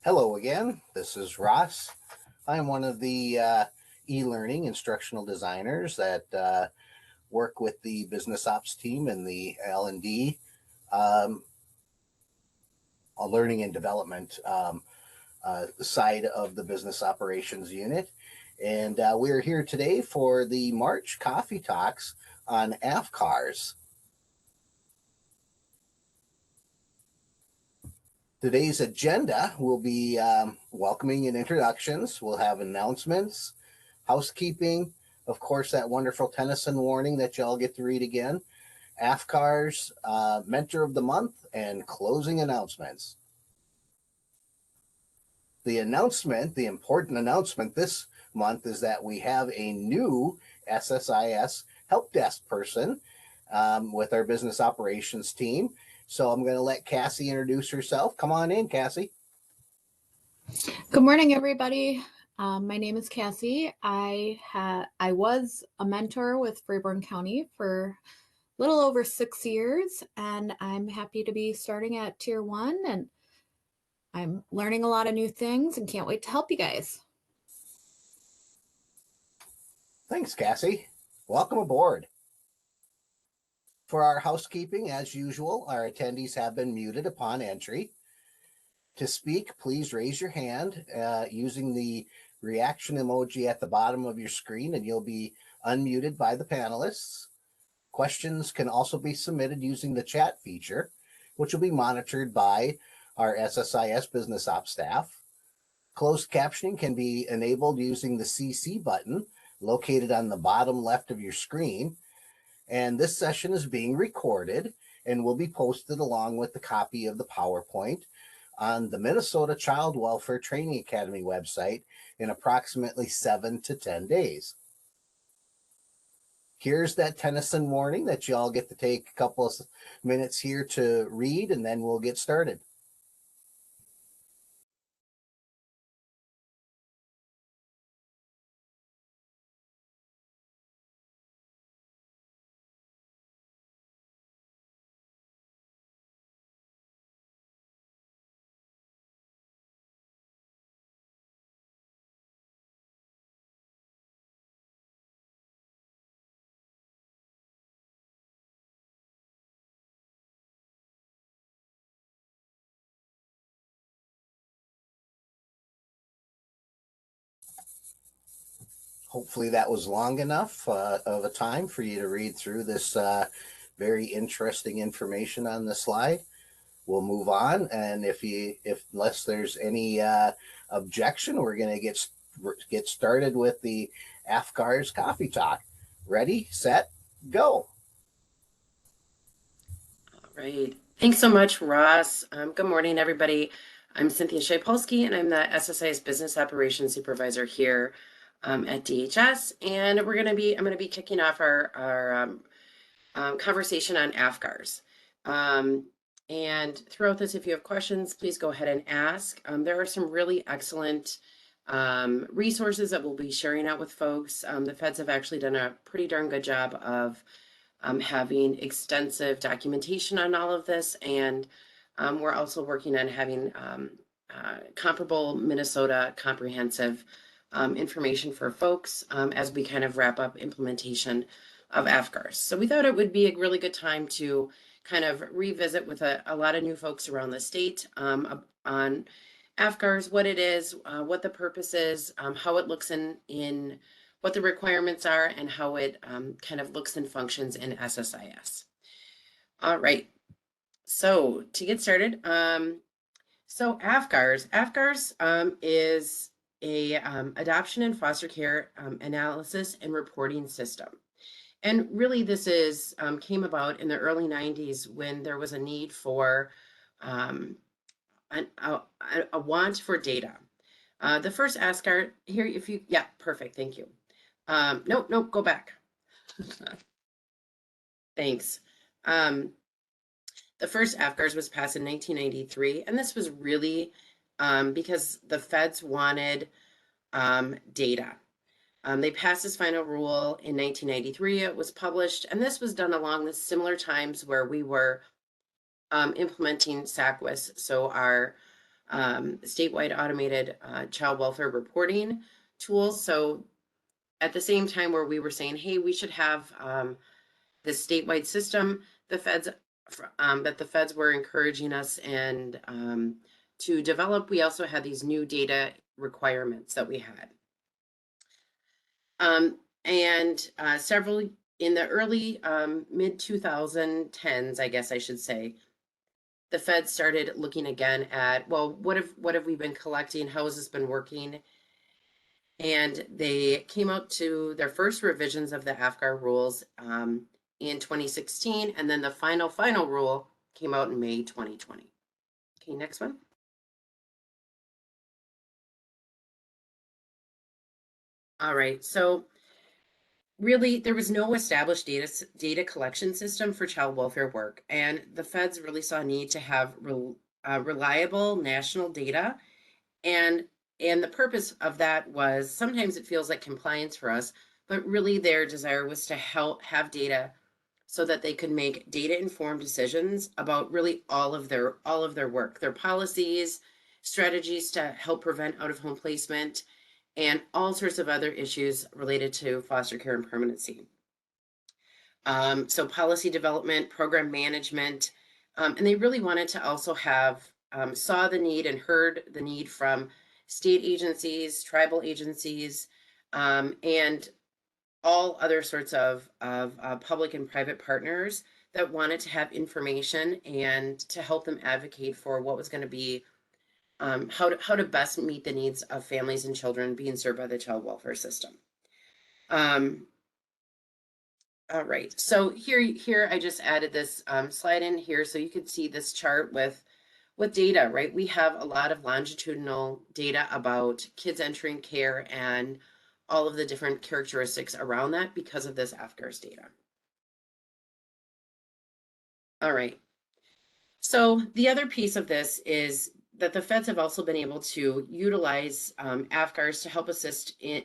Hello again. This is Ross. I'm one of the e-learning instructional designers that work with the business ops team and the L&D um, learning and development side of the business operations unit. And we're here today for the March Coffee Talks on AFCARS. Today's agenda will be welcoming and introductions. We'll have announcements, housekeeping, of course, that wonderful Tennyson warning that y'all get to read again, AFCARS, Mentor of the Month, and closing announcements. The important announcement this month is that we have a new SSIS help desk person with our business operations team. So I'm going to let Cassie introduce herself. Come on in, Cassie. Good morning, everybody. My name is Cassie. I was a mentor with Freeborn County for a little over 6 years, and I'm happy to be starting at Tier 1, and I'm learning a lot of new things and can't wait to help you guys. Thanks, Cassie. Welcome aboard. For our housekeeping, as usual, our attendees have been muted upon entry. To speak, please raise your hand using the reaction emoji at the bottom of your screen, and you'll be unmuted by the panelists. Questions can also be submitted using the chat feature, which will be monitored by our SSIS Business Ops staff. Closed captioning can be enabled using the CC button located on the bottom left of your screen. And this session is being recorded and will be posted along with the copy of the PowerPoint on the Minnesota Child Welfare Training Academy website in approximately 7 to 10 days. Here's that Tennyson warning that you all get to take a couple of minutes here to read, and then we'll get started. Hopefully that was long enough of a time for you to read through this very interesting information on the slide. We'll move on, and unless there's any objection, we're going to get started with the AFCARS Coffee Talk. Ready, set, go. All right. Thanks so much, Ross. Good morning, everybody. I'm Cynthia Shapolsky, and I'm the SSIS Business Operations Supervisor here at DHS. And I'm going to be kicking off our conversation on AFCARS. And throughout this, if you have questions, please go ahead and ask. There are some really excellent resources that we'll be sharing out with folks. The feds have actually done a pretty darn good job of having extensive documentation on all of this, and we're also working on having comparable Minnesota comprehensive information for folks as we kind of wrap up implementation of AFCARS. So we thought it would be a really good time to kind of revisit with a lot of new folks around the state on AFCARS, what it is, what the purpose is, how it looks in what the requirements are, and how it kind of looks and functions in SSIS. All right, so to get started, so AFCARS is a adoption and foster care analysis and reporting system. And really this is came about in the early 90s when there was a need for a want for data. The first AFCARS here, yeah, perfect, thank you. Nope, go back. Thanks. The first AFCARS was passed in 1993, and this was really because the feds wanted data. They passed this final rule in 1993. It was published, and this was done along the similar times where we were implementing SACWIS, so our statewide automated child welfare reporting tools. So at the same time where we were saying, hey, we should have this statewide system, the feds that the feds were encouraging us and to develop, we also had these new data requirements that we had. And several in the early mid 2010s, I guess I should say, the feds started looking again at, well, what have we been collecting? How has this been working? And they came out to their first revisions of the AFCAR rules in 2016, and then the final rule came out in May 2020. Okay, next one. All right, so really there was no established data collection system for child welfare work, and the feds really saw a need to have reliable national data. And the purpose of that was, sometimes it feels like compliance for us, but really their desire was to have data so that they could make data informed decisions about really all of their work, their policies, strategies to help prevent out of home placement, and all sorts of other issues related to foster care and permanency. So policy development, program management, and they really wanted to also have, saw the need and heard the need from state agencies, tribal agencies, and all other sorts of public and private partners that wanted to have information and to help them advocate for what was going to be, how to best meet the needs of families and children being served by the child welfare system. All right, so here I just added this slide in here so you could see this chart with data, right? We have a lot of longitudinal data about kids entering care and all of the different characteristics around that because of this AFCARS data. All right, so the other piece of this is that the feds have also been able to utilize AFCARS to help assist in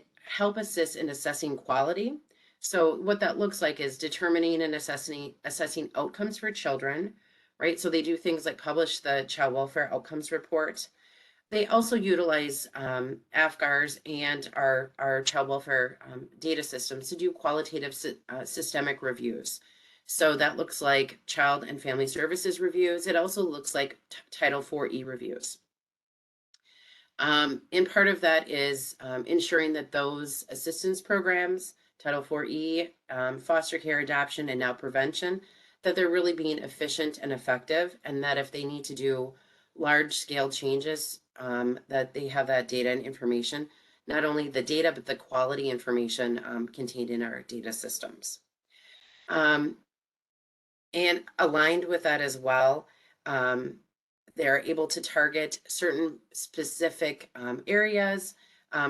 assessing quality. So what that looks like is determining and assessing outcomes for children, right? So they do things like publish the child welfare outcomes report. They also utilize AFCARS and our child welfare data systems to do qualitative systemic reviews. So that looks like child and family services reviews. It also looks like Title IV-E reviews. And part of that is ensuring that those assistance programs, Title IV-E, foster care, adoption, and now prevention, that they're really being efficient and effective, and that if they need to do large-scale changes, that they have that data and information, not only the data, but the quality information contained in our data systems. And aligned with that as well, they're able to target certain specific areas,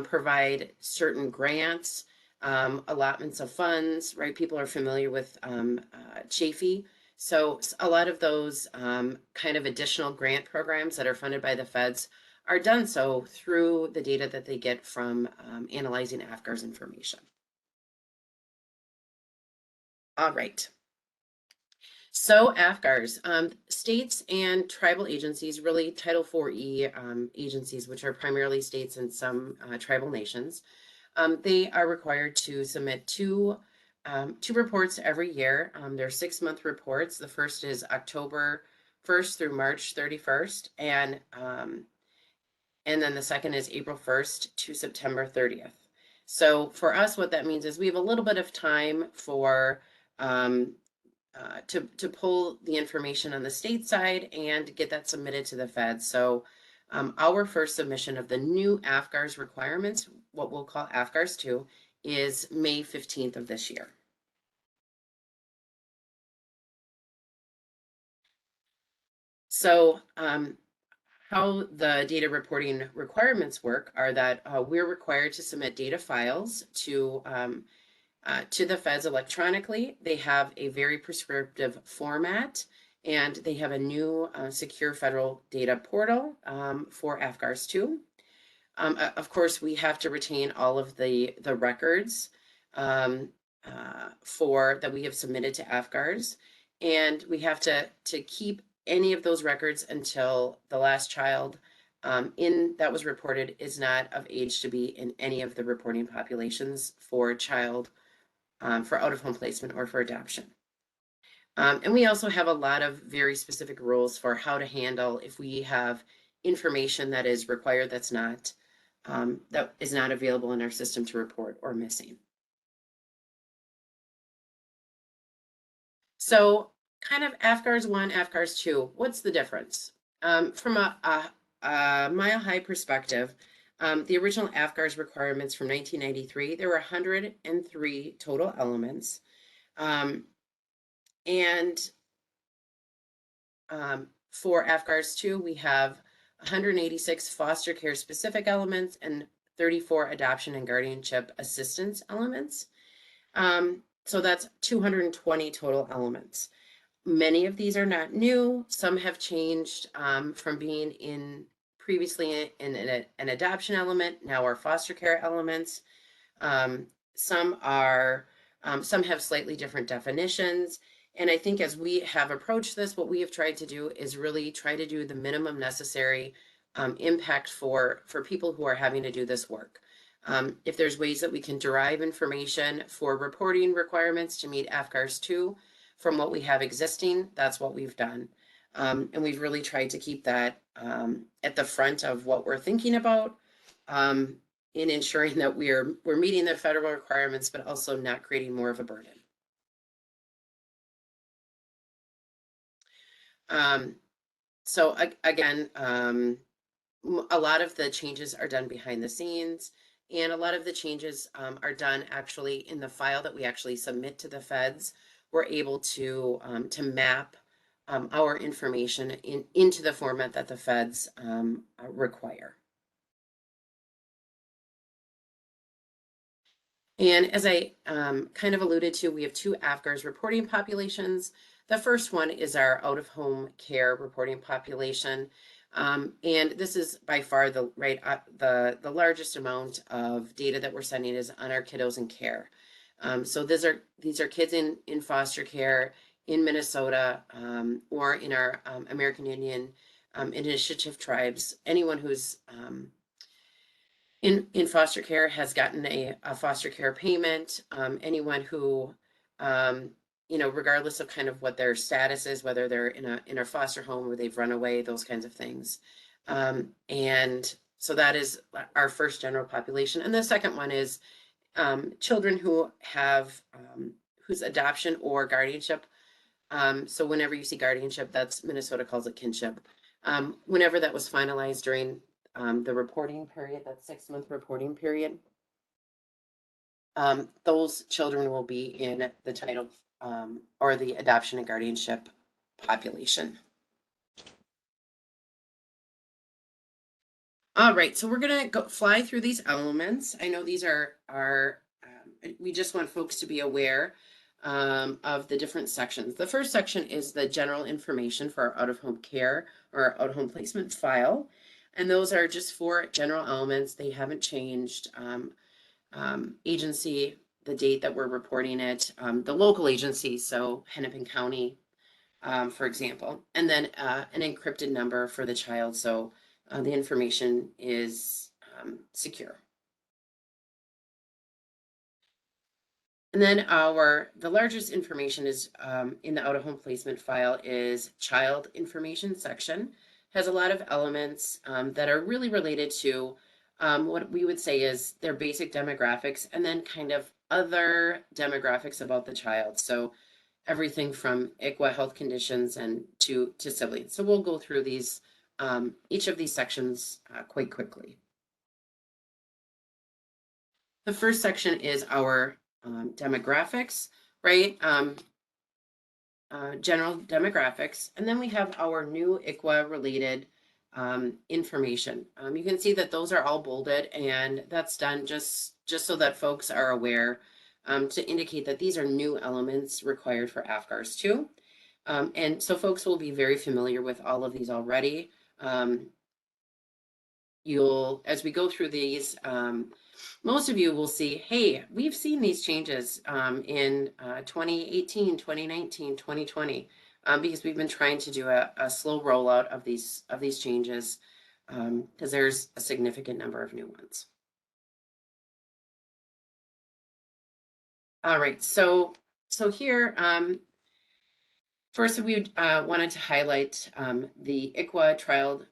provide certain grants, allotments of funds, right? People are familiar with Chafee. So a lot of those kind of additional grant programs that are funded by the feds are done so through the data that they get from analyzing AFCARS information. All right. So AFCARS, states and tribal agencies, really Title IV-E agencies, which are primarily states and some tribal nations, they are required to submit two reports every year. They're 6-month reports. The first is October 1st through March 31st, and then the second is April 1st to September 30th. So for us, what that means is we have a little bit of time for to pull the information on the state side and get that submitted to the Fed. So our first submission of the new AFCARS requirements, what we'll call AFCARS 2, is May 15th of this year. So how the data reporting requirements work are that we're required to submit data files to the feds electronically. They have a very prescriptive format, and they have a new secure federal data portal for AFCARS 2. Of course, we have to retain all of the records that we have submitted to AFCARS, and we have to keep any of those records until the last child that was reported is not of age to be in any of the reporting populations for child, for out-of-home placement or for adoption. And we also have a lot of very specific rules for how to handle if we have information that is required that is not available in our system to report or missing. So kind of AFCARS 1, AFCARS 2, what's the difference? From a mile high perspective, the original AFCARS requirements from 1993, there were 103 total elements. For AFCARS 2, we have 186 foster care specific elements and 34 adoption and guardianship assistance elements. So that's 220 total elements. Many of these are not new. Some have changed from being previously in an adoption element, now are foster care elements. Some have slightly different definitions. And I think as we have approached this, what we have tried to do is really try to do the minimum necessary impact for people who are having to do this work. If there's ways that we can derive information for reporting requirements to meet AFCARS 2 from what we have existing, that's what we've done. And we've really tried to keep that at the front of what we're thinking about in ensuring that we're meeting the federal requirements, but also not creating more of a burden. So again, a lot of the changes are done behind the scenes, and a lot of the changes are done actually in the file that we actually submit to the feds. We're able to map our information into the format that the feds require. And as I kind of alluded to, we have two AFCARS reporting populations. The first one is our out-of-home care reporting population. And this is by far the largest amount of data that we're sending is on our kiddos in care. So these are kids in foster care in Minnesota or in our American Indian Initiative tribes. Anyone who's in foster care has gotten a foster care payment. Anyone who regardless of kind of what their status is, whether they're in a foster home or they've run away, those kinds of things. And so that is our first general population. And the second one is children who have whose adoption or guardianship. So whenever you see guardianship, that's Minnesota calls it kinship. Whenever that was finalized during the reporting period, that 6-month reporting period, those children will be in the title or the adoption and guardianship population. All right, so we're gonna fly through these elements. I know these are we just want folks to be aware of the different sections. The first section is the general information for our out-of-home care or out-of-home placement file. And those are just 4 general elements. They haven't changed. Agency, the date that we're reporting it, the local agency, so Hennepin County, for example, and then an encrypted number for the child, so the information is secure. And then the largest information is in the out-of-home placement file is child information section. Has a lot of elements that are really related to what we would say is their basic demographics and then kind of other demographics about the child. So everything from ICWA health conditions and to siblings. So we'll go through these, each of these sections quite quickly. The first section is our demographics, right? General demographics. And then we have our new ICWA related information. You can see that those are all bolded, and that's done just so that folks are aware to indicate that these are new elements required for AFCARS 2. And so folks will be very familiar with all of these already. As we go through these, most of you will see, hey, we've seen these changes in 2018, 2019, 2020, because we've been trying to do a slow rollout of these changes because there's a significant number of new ones. All right, so here, first we wanted to highlight the ICWA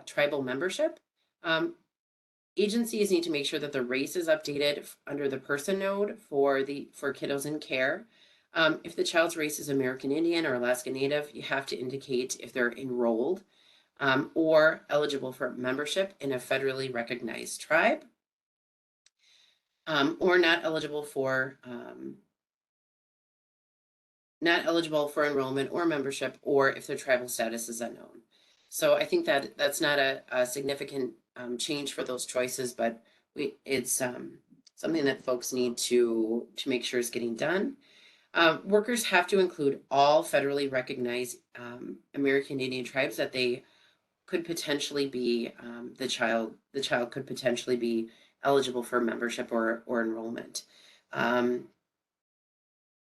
tribal membership. Agencies need to make sure that the race is updated under the person node for kiddos in care. If the child's race is American Indian or Alaska Native, you have to indicate if they're enrolled or eligible for membership in a federally recognized tribe, or not eligible for enrollment or membership, or if their tribal status is unknown. So I think that that's not a significant change for those choices, but it's something that folks need to make sure is getting done. Workers have to include all federally recognized American Indian tribes that they could potentially be, the child could potentially be eligible for membership or enrollment. And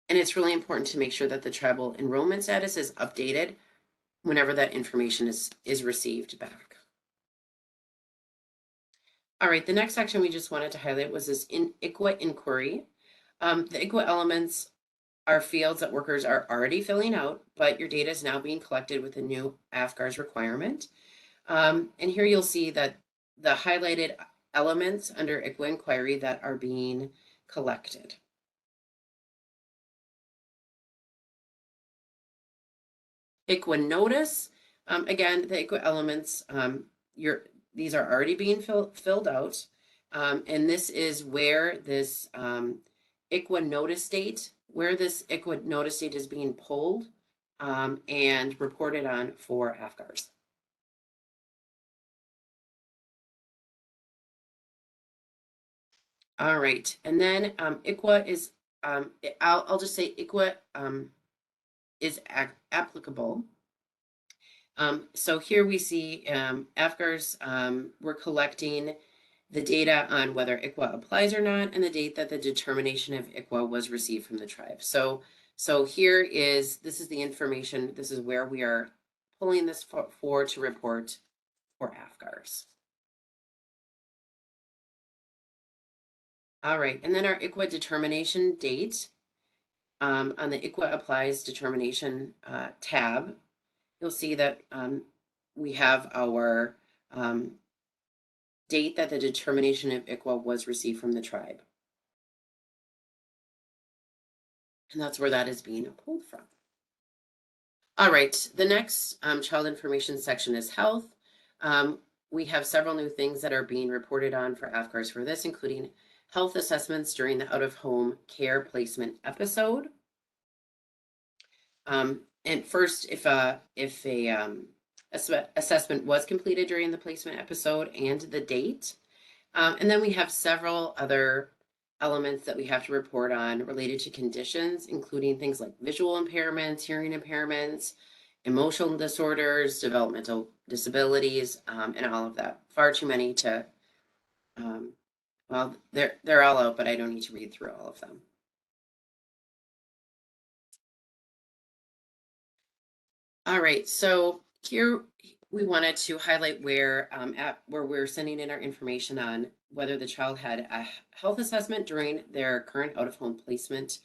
it's really important to make sure that the tribal enrollment status is updated whenever that information is received back. All right, the next section we just wanted to highlight was this ICWA inquiry. The ICWA elements are fields that workers are already filling out, but your data is now being collected with a new AFCARS requirement. And here you'll see that the highlighted elements under ICWA inquiry that are being collected. ICWA notice, again, the ICWA elements, these are already being filled out. And this is where this ICWA notice date, is being pulled and reported on for AFCARS. All right, and then ICWA is, I'll just say ICWA is applicable. So here we see AFCARS, we're collecting the data on whether ICWA applies or not, and the date that the determination of ICWA was received from the tribe. So here this is the information, this is where we are pulling this for to report for AFCARS. All right, and then our ICWA determination date, on the ICWA applies determination tab, you'll see that we have our date that the determination of ICWA was received from the tribe. And that's where that is being pulled from. All right, the next child information section is health. We have several new things that are being reported on for AFCARS for this, including health assessments during the out-of-home care placement episode. And first, if a assessment was completed during the placement episode and the date. And then we have several other elements that we have to report on related to conditions, including things like visual impairments, hearing impairments, emotional disorders, developmental disabilities, and all of that. Far too many to, well, they're all out, but I don't need to read through all of them. All right, so here we wanted to highlight where we're sending in our information on whether the child had a health assessment during their current out-of-home placement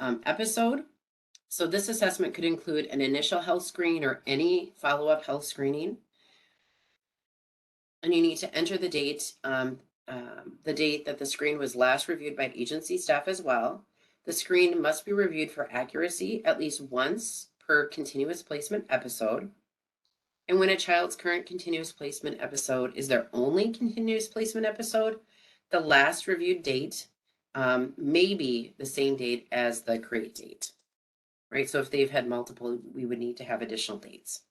episode. So this assessment could include an initial health screen or any follow-up health screening. And you need to enter the date that the screen was last reviewed by agency staff as well. The screen must be reviewed for accuracy at least once per continuous placement episode. And when a child's current continuous placement episode is their only continuous placement episode, the last reviewed date may be the same date as the create date, right? So if they've had multiple, we would need to have additional dates.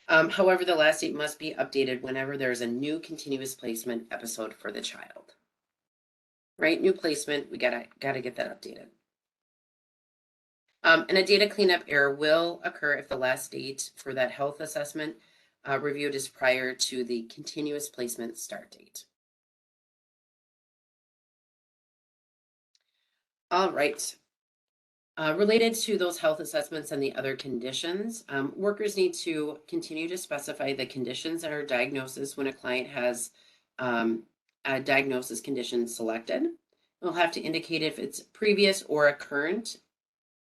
However, the last date must be updated whenever there's a new continuous placement episode for the child, right? New placement, we gotta get that updated. And a data cleanup error will occur if the last date for that health assessment reviewed is prior to the continuous placement start date. All right. Related to those health assessments and the other conditions, workers need to continue to specify the conditions or diagnosis when a client has a diagnosis condition selected. They'll have to indicate if it's previous or a current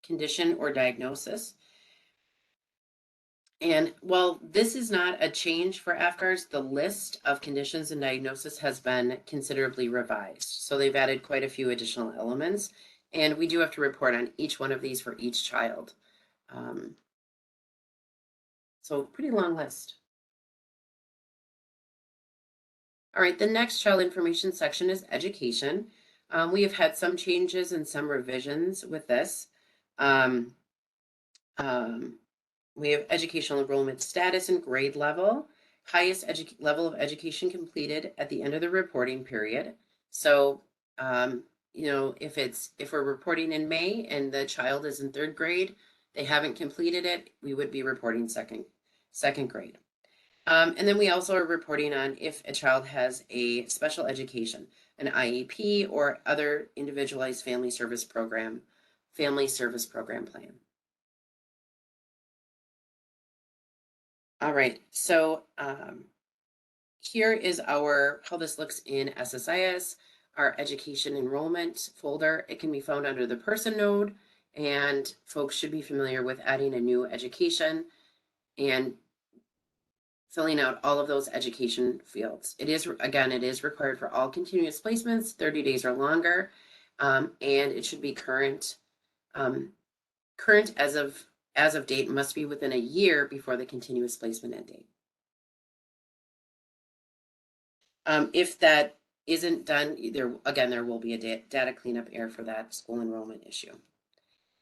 condition or diagnosis. And while this is not a change for AFCARS, the list of conditions and diagnosis has been considerably revised. So they've added quite a few additional elements, and we do have to report on each one of these for each child. So pretty long list. All right, the next child information section is education. We have had some changes and some revisions with this. We have educational enrollment status and grade level, highest level of education completed at the end of the reporting period. So, you know, if we're reporting in May and the child is in 3rd grade, they haven't completed it, we would be reporting second grade. And then we also are reporting on if a child has a special education, an IEP, or other individualized family service program plan. All right, so here is how this looks in SSIS, our education enrollment folder. It can be found under the person node, and folks should be familiar with adding a new education and filling out all of those education fields. It is required for all continuous placements, 30 days or longer, and it should be current. Current as of date must be within a year before the continuous placement end date. If that isn't done, there will be a data cleanup error for that school enrollment issue.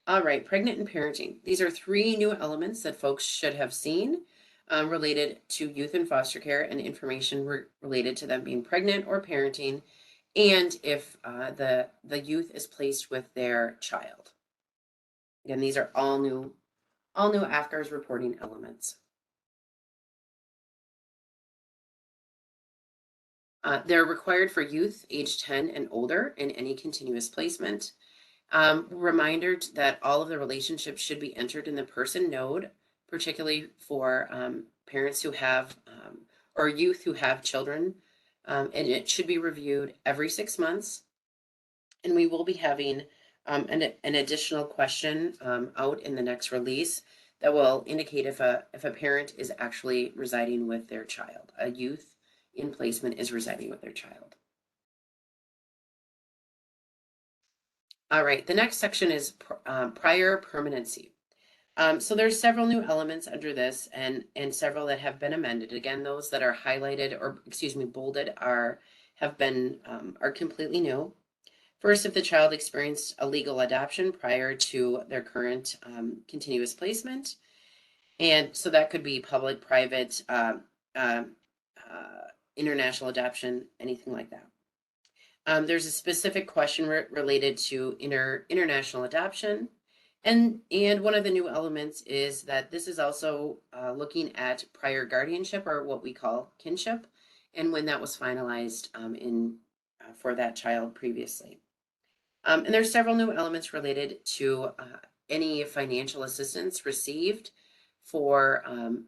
All right, pregnant and parenting. These are 3 new elements that folks should have seen related to youth in foster care and information related to them being pregnant or parenting, and if the youth is placed with their child. Again, these are all new AFCARS reporting elements. They're required for youth age 10 and older in any continuous placement. Reminder that all of the relationships should be entered in the person node, particularly for parents who have or youth who have children, and it should be reviewed every 6 months. And we will be having an additional question out in the next release that will indicate if a parent is actually residing with their child. A youth in placement is residing with their child. All right, the next section is prior permanency. So there's several new elements under this and several that have been amended. Again, those that are highlighted or bolded are completely new. First, if the child experienced a legal adoption prior to their current continuous placement, and so that could be public, private, international adoption, anything like that. There's a specific question related to international adoption. And one of the new elements is that this is also looking at prior guardianship, or what we call kinship, and when that was finalized for that child previously. And there's several new elements related to any financial assistance received for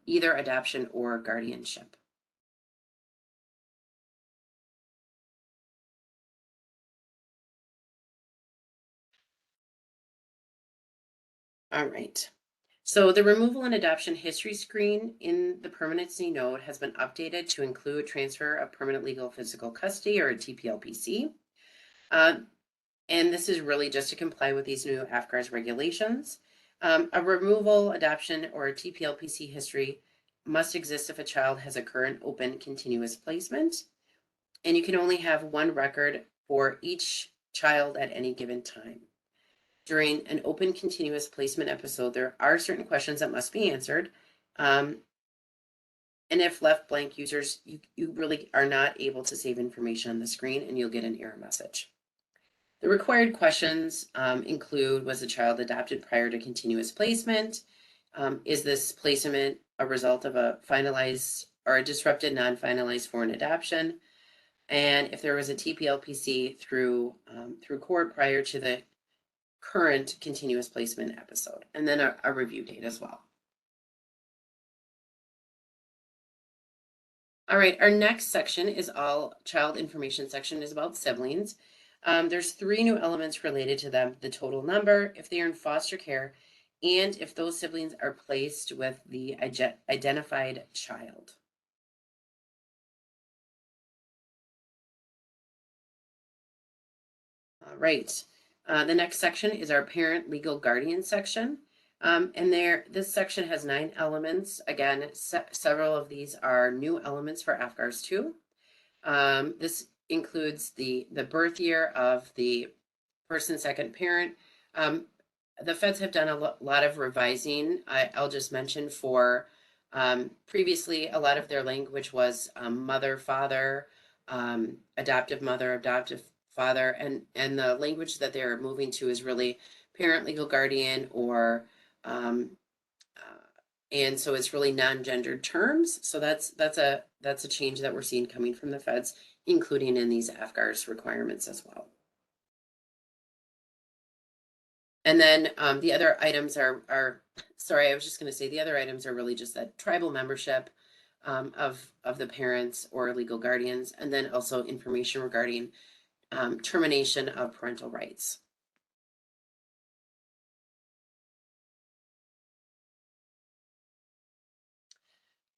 either adoption or guardianship. All right. So the removal and adoption history screen in the permanency node has been updated to include transfer of permanent legal physical custody, or a TPLPC. And this is really just to comply with these new AFCARS regulations. A removal, adoption, or a TPLPC history must exist if a child has a current open continuous placement. And you can only have one record for each child at any given time. During an open continuous placement episode, there are certain questions that must be answered. And if left blank, users, you really are not able to save information on the screen, and you'll get an error message. The required questions include: was the child adopted prior to continuous placement? Is this placement a result of a finalized or a disrupted non-finalized foreign adoption? And if there was a TPLPC through court prior to the current continuous placement episode, and then a review date as well. All right, our next section is all child information section is about siblings. There's 3 new elements related to them: the total number, if they are in foster care, and if those siblings are placed with the identified child. All right, the next section is our parent legal guardian section. And this section has 9 elements. Again, several of these are new elements for AFCARS 2. This includes the birth year of the person's second parent. The feds have done a lot of revising. I'll just mention for previously, a lot of their language was mother, father, adoptive mother, adoptive father, and the language that they're moving to is really parent legal guardian, or and so it's really non-gendered terms. So that's a change that we're seeing coming from the feds, including in these AFCARS requirements as well. And then the other items are sorry, I was just going to say the other items are really just that tribal membership of the parents or legal guardians, and then also information regarding termination of parental rights.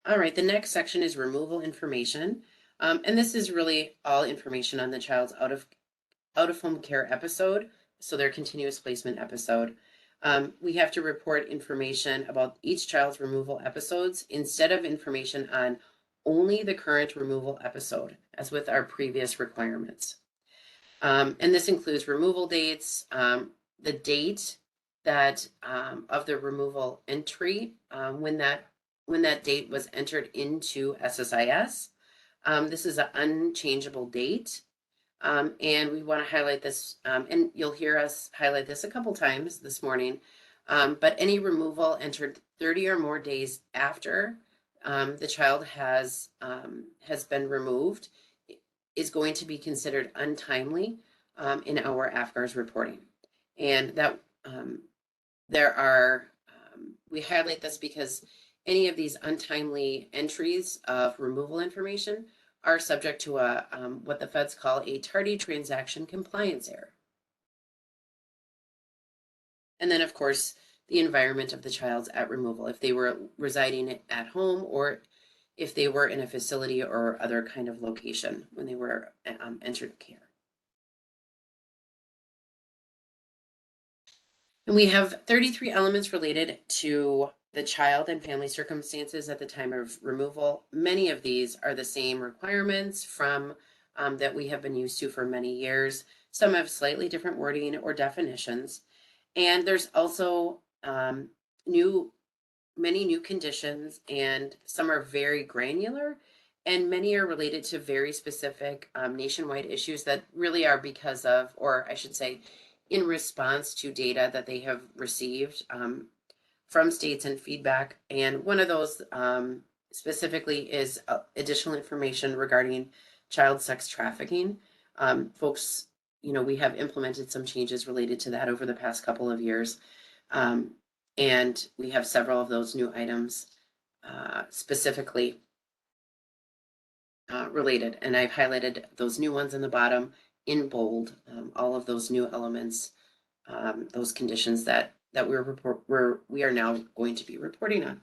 All right, the next section is removal information. And this is really all information on the child's out of home care episode, so their continuous placement episode. We have to report information about each child's removal episodes instead of information on only the current removal episode, as with our previous requirements. And this includes removal dates, the date that of the removal entry, when that date was entered into SSIS. This is an unchangeable date. And we want to highlight this, and you'll hear us highlight this a couple times this morning, but any removal entered 30 or more days after the child has been removed is going to be considered untimely in our AFCARS reporting. And that we highlight this because any of these untimely entries of removal information are subject to a what the feds call a tardy transaction compliance error. And then, of course, the environment of the child's at removal, if they were residing at home or if they were in a facility or other kind of location when they were entered care. And we have 33 elements related to the child and family circumstances at the time of removal. Many of these are the same requirements from that we have been used to for many years. Some have slightly different wording or definitions. And there's also many new conditions, and some are very granular, and many are related to very specific nationwide issues that really are because of, or I should say, in response to data that they have received from states and feedback. And one of those specifically is additional information regarding child sex trafficking. Folks, we have implemented some changes related to that over the past couple of years. And we have several of those new items specifically related. And I've highlighted those new ones in the bottom in bold, all of those new elements, those conditions that we are now going to be reporting on.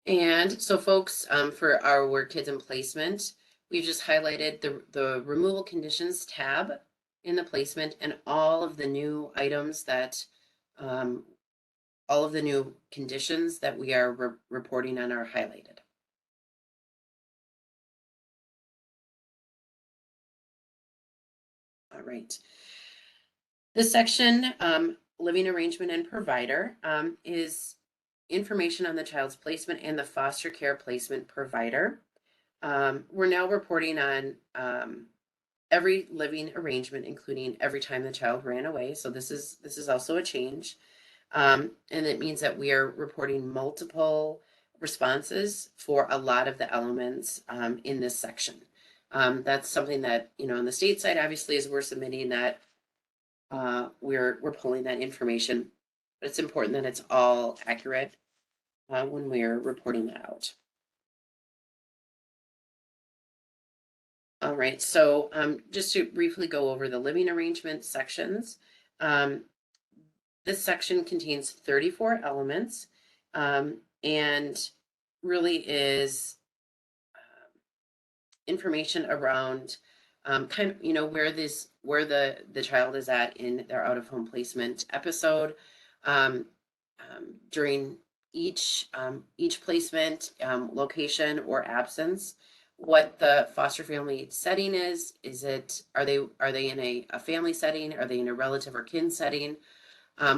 And so folks, for our kids in placement, we've just highlighted the removal conditions tab in the placement and all of the new items that, all of the new conditions that we are reporting on are highlighted. All right. This section, living arrangement and provider, is information on the child's placement and the foster care placement provider. We're now reporting on every living arrangement, including every time the child ran away. So this is also a change. And it means that we are reporting multiple responses for a lot of the elements in this section. That's something that, on the state side, obviously, as we're submitting that, we're pulling that information. But it's important that it's all accurate when we're reporting that out. All right, so just to briefly go over the living arrangement sections. This section contains 34 elements and really is information around kind of, where the child is at in their out of home placement episode during each placement, location or absence, what the foster family setting is. Are they in a family setting? Are they in a relative or kin setting?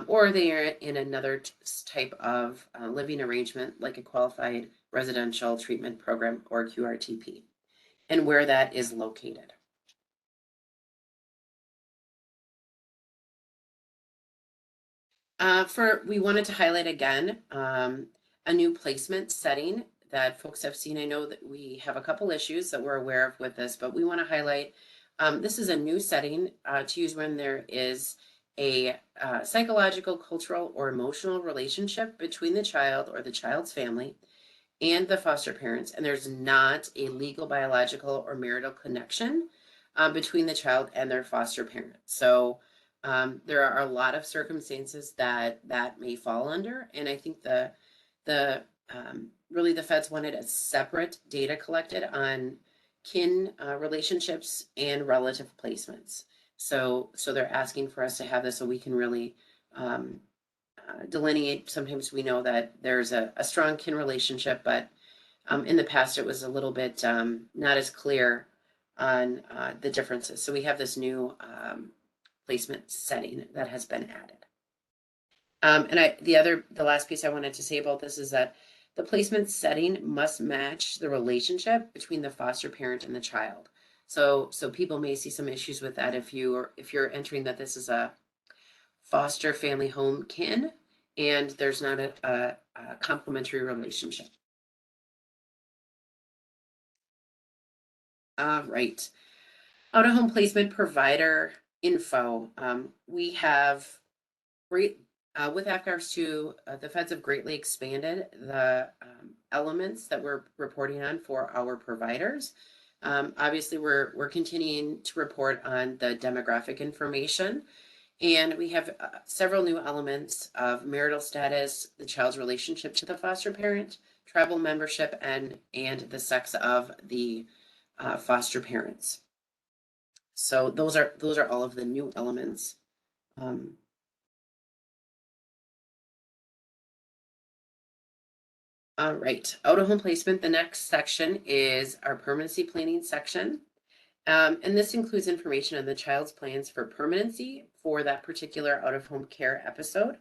Or they are in another type of living arrangement, like a qualified residential treatment program or QRTP, and where that is located. We wanted to highlight again a new placement setting that folks have seen. I know that we have a couple issues that we're aware of with this, but we want to highlight this is a new setting to use when there is a psychological, cultural, or emotional relationship between the child or the child's family and the foster parents, and there's not a legal, biological, or marital connection between the child and their foster parent. So there are a lot of circumstances that may fall under, and I think the really the feds wanted a separate data collected on kin relationships and relative placements. So they're asking for us to have this so we can really delineate. Sometimes we know that there's a strong kin relationship, but in the past it was a little bit not as clear on the differences. So we have this new placement setting that has been added. And the last piece I wanted to say about this is that the placement setting must match the relationship between the foster parent and the child. So people may see some issues with that if you're entering that this is a foster family home kin and there's not a complementary relationship. All right. Out of home placement provider info. We have great, with AFCARS 2, the feds have greatly expanded the elements that we're reporting on for our providers. Obviously, we're continuing to report on the demographic information, and we have several new elements of marital status, the child's relationship to the foster parent, tribal membership, and the sex of the foster parents. So those are all of the new elements. All right, out of home placement. The next section is our permanency planning section. And this includes information on the child's plans for permanency for that particular out of home care episode.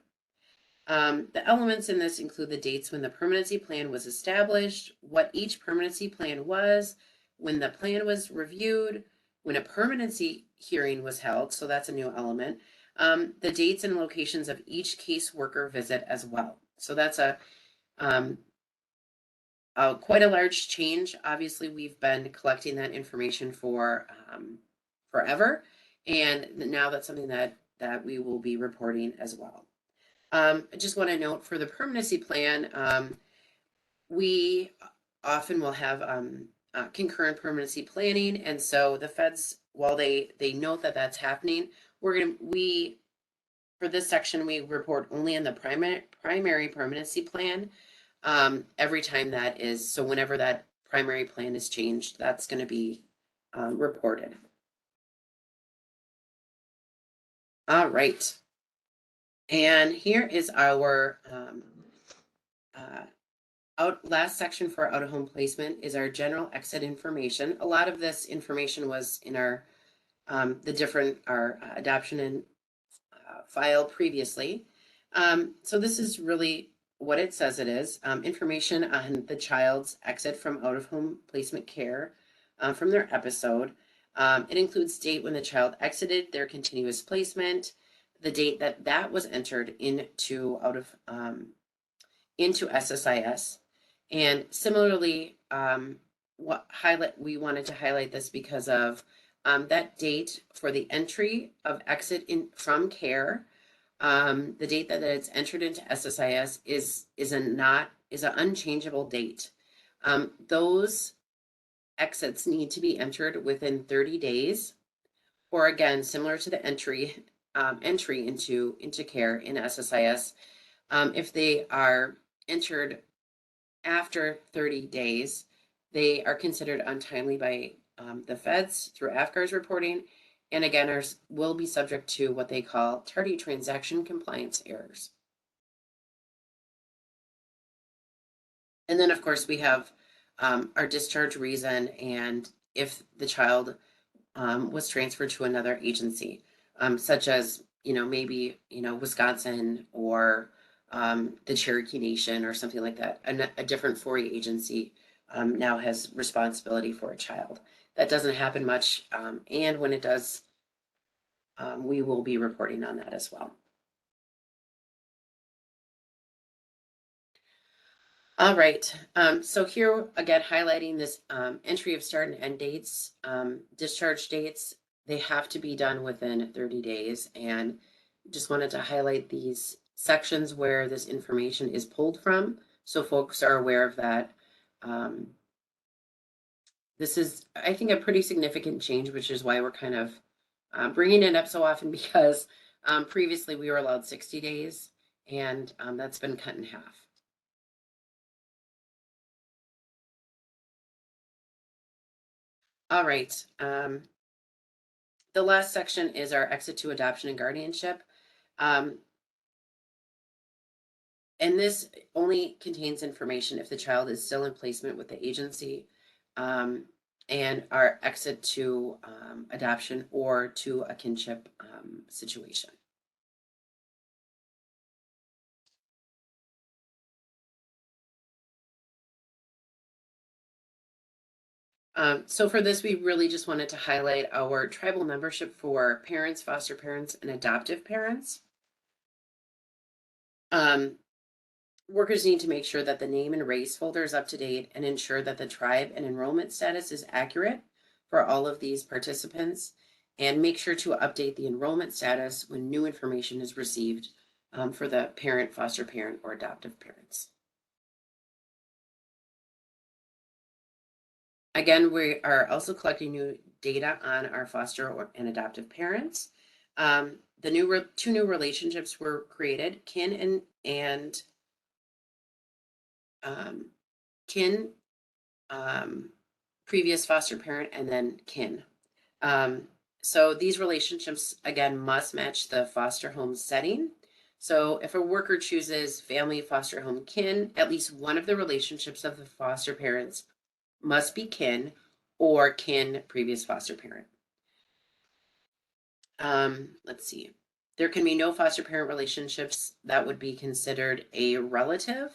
The elements in this include the dates when the permanency plan was established, what each permanency plan was, when the plan was reviewed, when a permanency hearing was held, so that's a new element, the dates and locations of each caseworker visit as well. So that's quite a large change. Obviously, we've been collecting that information for forever, and now that's something that we will be reporting as well. I just want to note for the permanency plan, we often will have concurrent permanency planning, and so the feds, while they note that that's happening, for this section we report only in the primary permanency plan. Every time that is, so whenever that primary plan is changed, that's going to be reported. All right. And here is our last section for out of home placement is our general exit information. A lot of this information was in our adoption and file previously. So this is really what it says it is, information on the child's exit from out of home placement care from their episode. It includes date when the child exited their continuous placement, the date that was entered into SSIS. And similarly, we wanted to highlight this because of that date for the entry of exit from care. The date that it's entered into SSIS is an unchangeable date. Those exits need to be entered within 30 days, or again, similar to the entry into care in SSIS. If they are entered after 30 days, they are considered untimely by the feds through AFCARS reporting, and again, will be subject to what they call tardy transaction compliance errors. And then, of course, we have our discharge reason and if the child was transferred to another agency, such as, maybe, Wisconsin or the Cherokee Nation or something like that. A different 4-H agency now has responsibility for a child. That doesn't happen much, and when it does, we will be reporting on that as well. All right, so here again, highlighting this entry of start and end dates, discharge dates, they have to be done within 30 days. And just wanted to highlight these sections where this information is pulled from, so folks are aware of that. This is, I think, a pretty significant change, which is why we're kind of bringing it up so often, because previously we were allowed 60 days, and that's been cut in half. All right. The last section is our exit to adoption and guardianship. And this only contains information if the child is still in placement with the agency, and our exit to adoption or to a kinship situation. So for this, we really just wanted to highlight our tribal membership for parents, foster parents, and adoptive parents. Workers need to make sure that the name and race folder is up to date and ensure that the tribe and enrollment status is accurate for all of these participants, and make sure to update the enrollment status when new information is received for the parent, foster parent, or adoptive parents. Again, we are also collecting new data on our foster and adoptive parents. The two new relationships were created, kin and kin, previous foster parent, and then kin. So these relationships, again, must match the foster home setting. So if a worker chooses family, foster home, kin, at least one of the relationships of the foster parents must be kin or kin previous foster parent. Let's see. There can be no foster parent relationships that would be considered a relative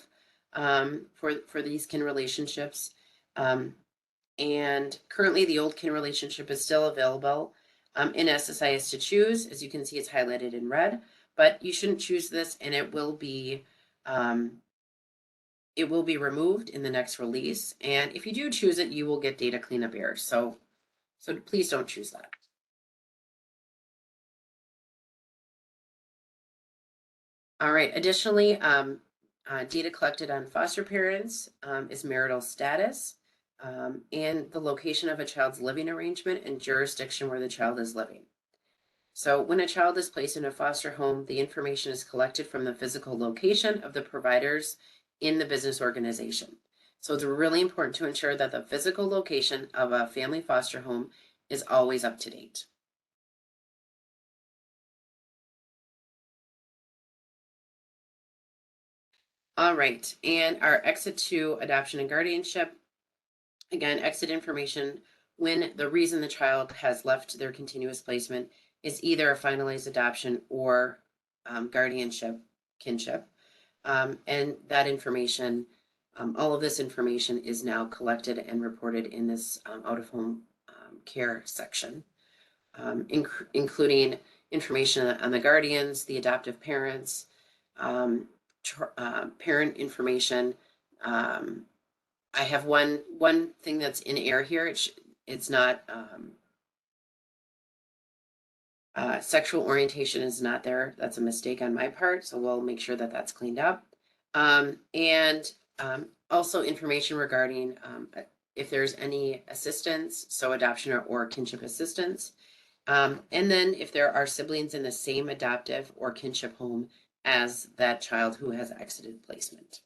for these kin relationships. And currently the old kin relationship is still available in SSIS to choose. As you can see, it's highlighted in red, but you shouldn't choose this, and it will be removed in the next release. And if you do choose it, you will get data cleanup errors. So please don't choose that. All right. Additionally, data collected on foster parents is marital status and the location of a child's living arrangement and jurisdiction where the child is living. So when a child is placed in a foster home, the information is collected from the physical location of the providers in the business organization. So it's really important to ensure that the physical location of a family foster home is always up to date. All right, and our exit to adoption and guardianship. Again, exit information when the reason the child has left their continuous placement is either a finalized adoption or guardianship, kinship. And that information, all of this information is now collected and reported in this out-of-home care section, including information on the guardians, the adoptive parents, parent information, I have one thing that's in error here. It's not sexual orientation is not there. That's a mistake on my part, so we'll make sure that that's cleaned up. And also information regarding if there's any assistance, so adoption or kinship assistance. And then if there are siblings in the same adoptive or kinship home as that child who has exited placement.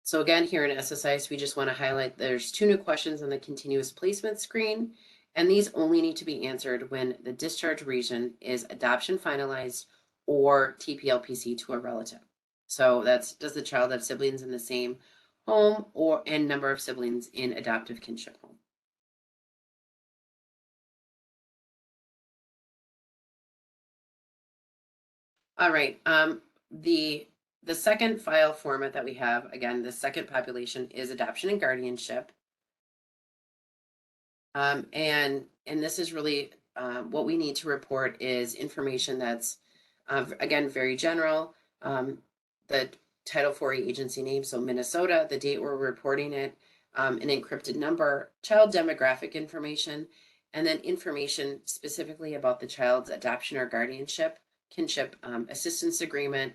So again, here in SSIS, we just want to highlight there's 2 new questions on the continuous placement screen, and these only need to be answered when the discharge reason is adoption finalized or TPLPC to a relative. So that's, does the child have siblings in the same home and number of siblings in adoptive kinship home? All right, the second file format that we have, again, the second population is adoption and guardianship. And this is really what we need to report is information that's, again, very general. The Title 40 agency name, so Minnesota, the date we're reporting it, an encrypted number, child demographic information, and then information specifically about the child's adoption or guardianship, kinship assistance agreement,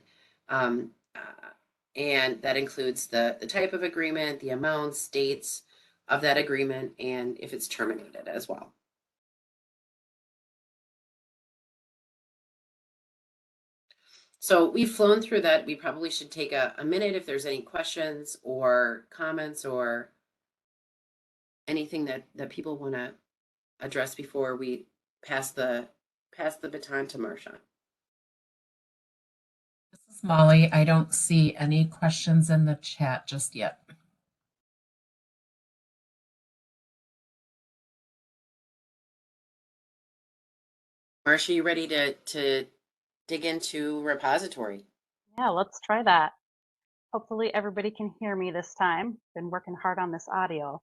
and that includes the type of agreement, the amounts, dates of that agreement, and if it's terminated as well. So we've flown through that. We probably should take a minute if there's any questions or comments or anything that people want to address before we pass the baton to Marsha. This is Molly. I don't see any questions in the chat just yet. Marsha, you ready to dig into repository? Yeah, let's try that. Hopefully everybody can hear me this time. Been working hard on this audio.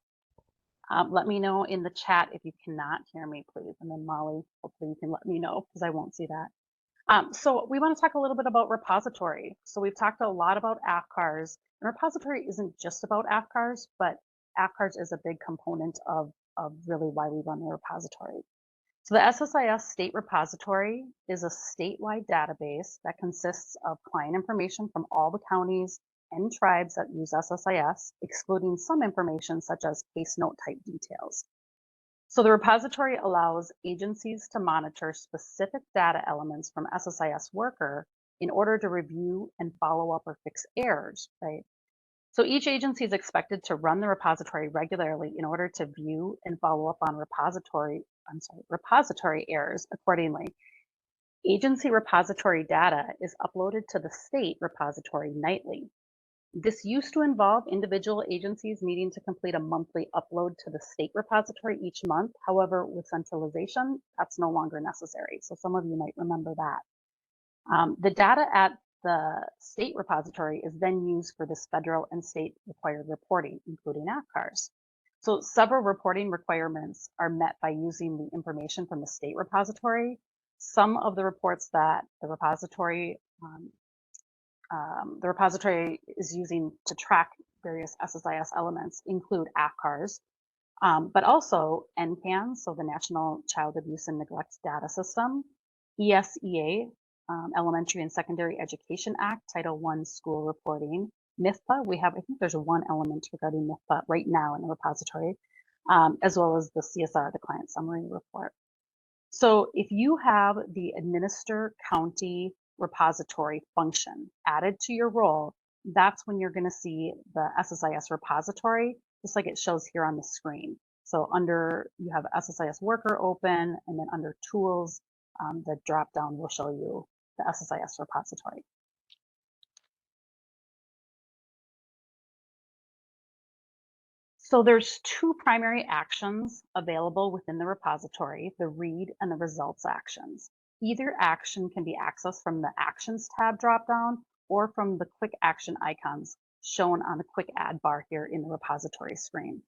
Let me know in the chat if you cannot hear me, please. And then Molly, hopefully you can let me know because I won't see that. So we want to talk a little bit about repository. So we've talked a lot about AFCARS. And repository isn't just about AFCARS, but AFCARS is a big component of really why we run the repository. So the SSIS State Repository is a statewide database that consists of client information from all the counties and tribes that use SSIS, excluding some information such as case note type details. So the repository allows agencies to monitor specific data elements from SSIS Worker in order to review and follow up or fix errors, right? So each agency is expected to run the repository regularly in order to view and follow up on repository errors accordingly. Agency repository data is uploaded to the state repository nightly. This used to involve individual agencies needing to complete a monthly upload to the state repository each month. However, with centralization, that's no longer necessary. So some of you might remember that. The data at the state repository is then used for this federal and state required reporting, including AFCARS. So several reporting requirements are met by using the information from the state repository. Some of the reports that the repository is using to track various SSIS elements include AFCARS, but also NCAN, so the National Child Abuse and Neglect Data System, ESEA, Elementary and Secondary Education Act, Title I School Reporting, MIFPA. I think there's one element regarding MIFPA right now in the repository, as well as the CSR, the Client Summary Report. So if you have the Administer County Repository function added to your role, that's when you're going to see the SSIS repository, just like it shows here on the screen. So you have SSIS Worker open, and then under Tools, the drop down will show you the SSIS repository. So there's 2 primary actions available within the repository, the read and the results actions. Either action can be accessed from the Actions tab dropdown or from the quick action icons shown on the quick add bar here in the repository screen.